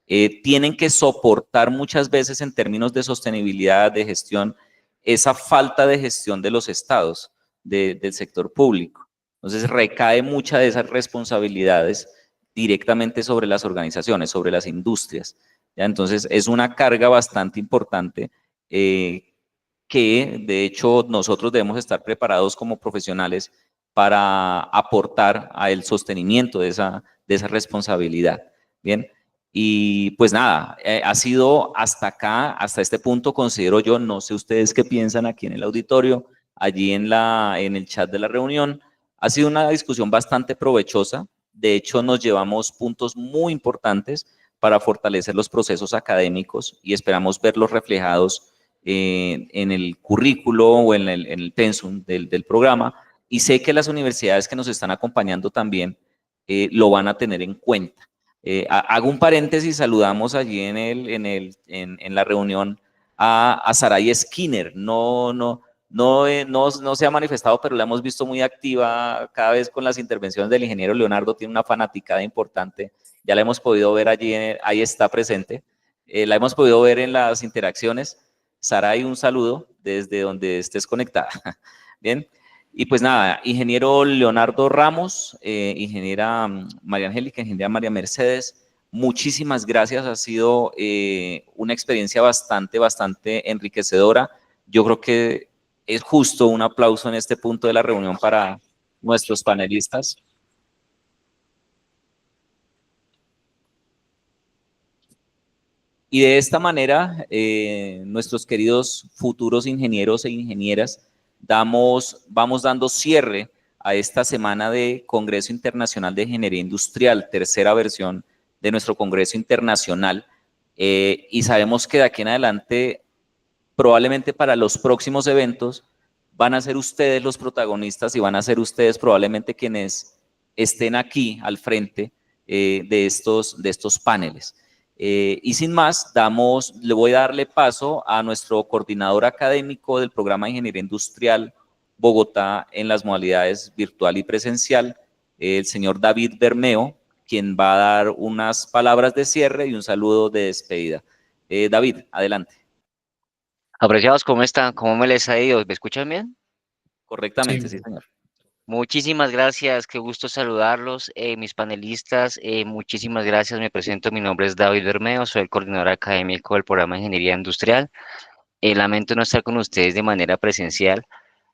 tienen que soportar muchas veces en términos de sostenibilidad, de gestión, esa falta de gestión de los estados, del sector público. Entonces recae mucha de esas responsabilidades directamente sobre las organizaciones, sobre las industrias. ¿Ya? Entonces es una carga bastante importante que de hecho nosotros debemos estar preparados como profesionales para aportar al sostenimiento de esa responsabilidad. Bien. Y pues nada, ha sido hasta acá, hasta este punto, considero yo, no sé ustedes qué piensan aquí en el auditorio, allí en el chat de la reunión. Ha sido una discusión bastante provechosa. De hecho, nos llevamos puntos muy importantes para fortalecer los procesos académicos, y esperamos verlos reflejados en el currículo o en el pensum del programa. Y sé que las universidades que nos están acompañando también lo van a tener en cuenta. Hago un paréntesis, saludamos allí en la reunión a Saray Skinner. No se ha manifestado, pero la hemos visto muy activa cada vez con las intervenciones del ingeniero Leonardo. Tiene una fanaticada importante, ya la hemos podido ver allí, ahí está presente, la hemos podido ver en las interacciones. Saray, un saludo desde donde estés conectada. Bien. Y pues nada, ingeniero Leonardo Ramos, ingeniera María Angélica, ingeniera María Mercedes, muchísimas gracias. Ha sido una experiencia bastante enriquecedora. Yo creo que es justo un aplauso en este punto de la reunión para nuestros panelistas. Y de esta manera, nuestros queridos futuros ingenieros e ingenieras, vamos dando cierre a esta semana de Congreso Internacional de Ingeniería Industrial, tercera versión de nuestro Congreso Internacional, y sabemos que de aquí en adelante, probablemente para los próximos eventos, van a ser ustedes los protagonistas y van a ser ustedes probablemente quienes estén aquí al frente de estos paneles. Y sin más, le voy a darle paso a nuestro coordinador académico del programa de Ingeniería Industrial Bogotá en las modalidades virtual y presencial, el señor David Bermeo, quien va a dar unas palabras de cierre y un saludo de despedida. David, adelante. Apreciados, ¿cómo están? ¿Cómo me les ha ido? ¿Me escuchan bien? Correctamente, Sí. sí, señor. Muchísimas gracias, qué gusto saludarlos, mis panelistas, muchísimas gracias, me presento, mi nombre es David Bermeo, soy el coordinador académico del programa de Ingeniería Industrial. Lamento no estar con ustedes de manera presencial,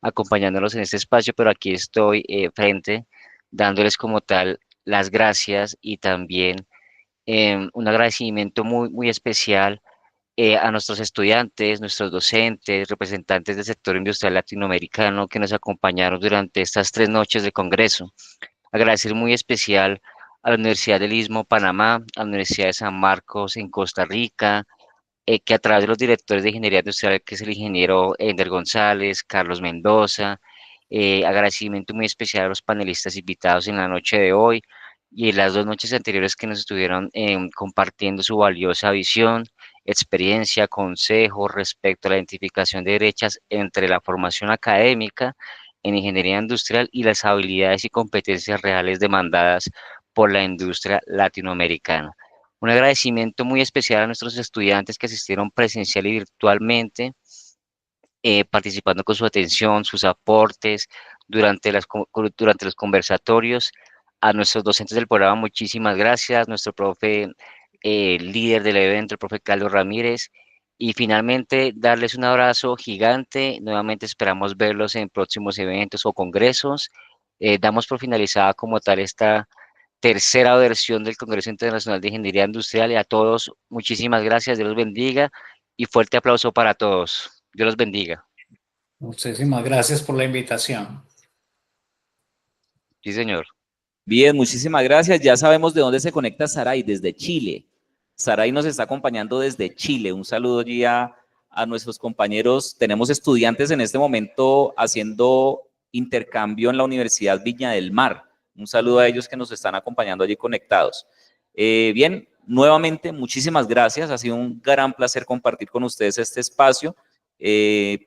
acompañándolos en este espacio, pero aquí estoy frente, dándoles como tal las gracias y también un agradecimiento muy especial a nuestros estudiantes, nuestros docentes, representantes del sector industrial latinoamericano que nos acompañaron durante estas 3 noches de congreso. Agradecer muy especial a la Universidad del Istmo, Panamá, a la Universidad de San Marcos en Costa Rica, que a través de los directores de ingeniería industrial, que es el ingeniero Ender González, Carlos Mendoza, agradecimiento muy especial a los panelistas invitados en la noche de hoy y en las 2 noches anteriores que nos estuvieron compartiendo su valiosa visión, experiencia, consejo respecto a la identificación de brechas entre la formación académica en ingeniería industrial y las habilidades y competencias reales demandadas por la industria latinoamericana. Un agradecimiento muy especial a nuestros estudiantes que asistieron presencial y virtualmente, participando con su atención, sus aportes durante los conversatorios. A nuestros docentes del programa, muchísimas gracias. Nuestro profe líder del evento, el profe Carlos Ramírez. Y finalmente, darles un abrazo gigante. Nuevamente esperamos verlos en próximos eventos o congresos. Damos por finalizada como tal esta tercera versión del Congreso Internacional de Ingeniería Industrial. Y a todos, muchísimas gracias. Dios los bendiga y fuerte aplauso para todos. Dios los bendiga. Muchísimas gracias por la invitación. Sí, señor. Bien, muchísimas gracias. Ya sabemos de dónde se conecta Saray, desde Chile. Saray nos está acompañando desde Chile. Un saludo allí a nuestros compañeros. Tenemos estudiantes en este momento haciendo intercambio en la Universidad Viña del Mar. Un saludo a ellos que nos están acompañando allí conectados. Bien, nuevamente, muchísimas gracias. Ha sido un gran placer compartir con ustedes este espacio.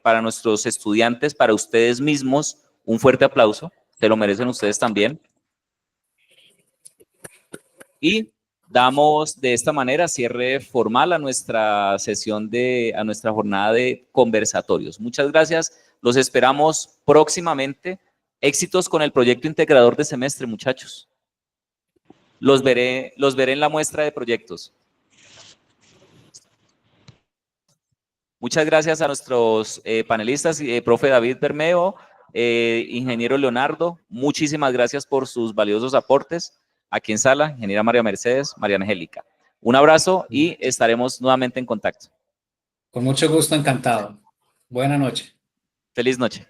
Para nuestros estudiantes, para ustedes mismos, un fuerte aplauso. Se lo merecen ustedes también. Y damos de esta manera cierre formal a nuestra sesión a nuestra jornada de conversatorios. Muchas gracias. Los esperamos próximamente. Éxitos con el proyecto integrador de semestre, muchachos. Los veré en la muestra de proyectos. Muchas gracias a nuestros panelistas, profe David Bermeo, ingeniero Leonardo. Muchísimas gracias por sus valiosos aportes. Aquí en sala, ingeniera María Mercedes, María Angélica. Un abrazo y estaremos nuevamente en contacto. Con mucho gusto, encantado. Buena noche. Feliz noche.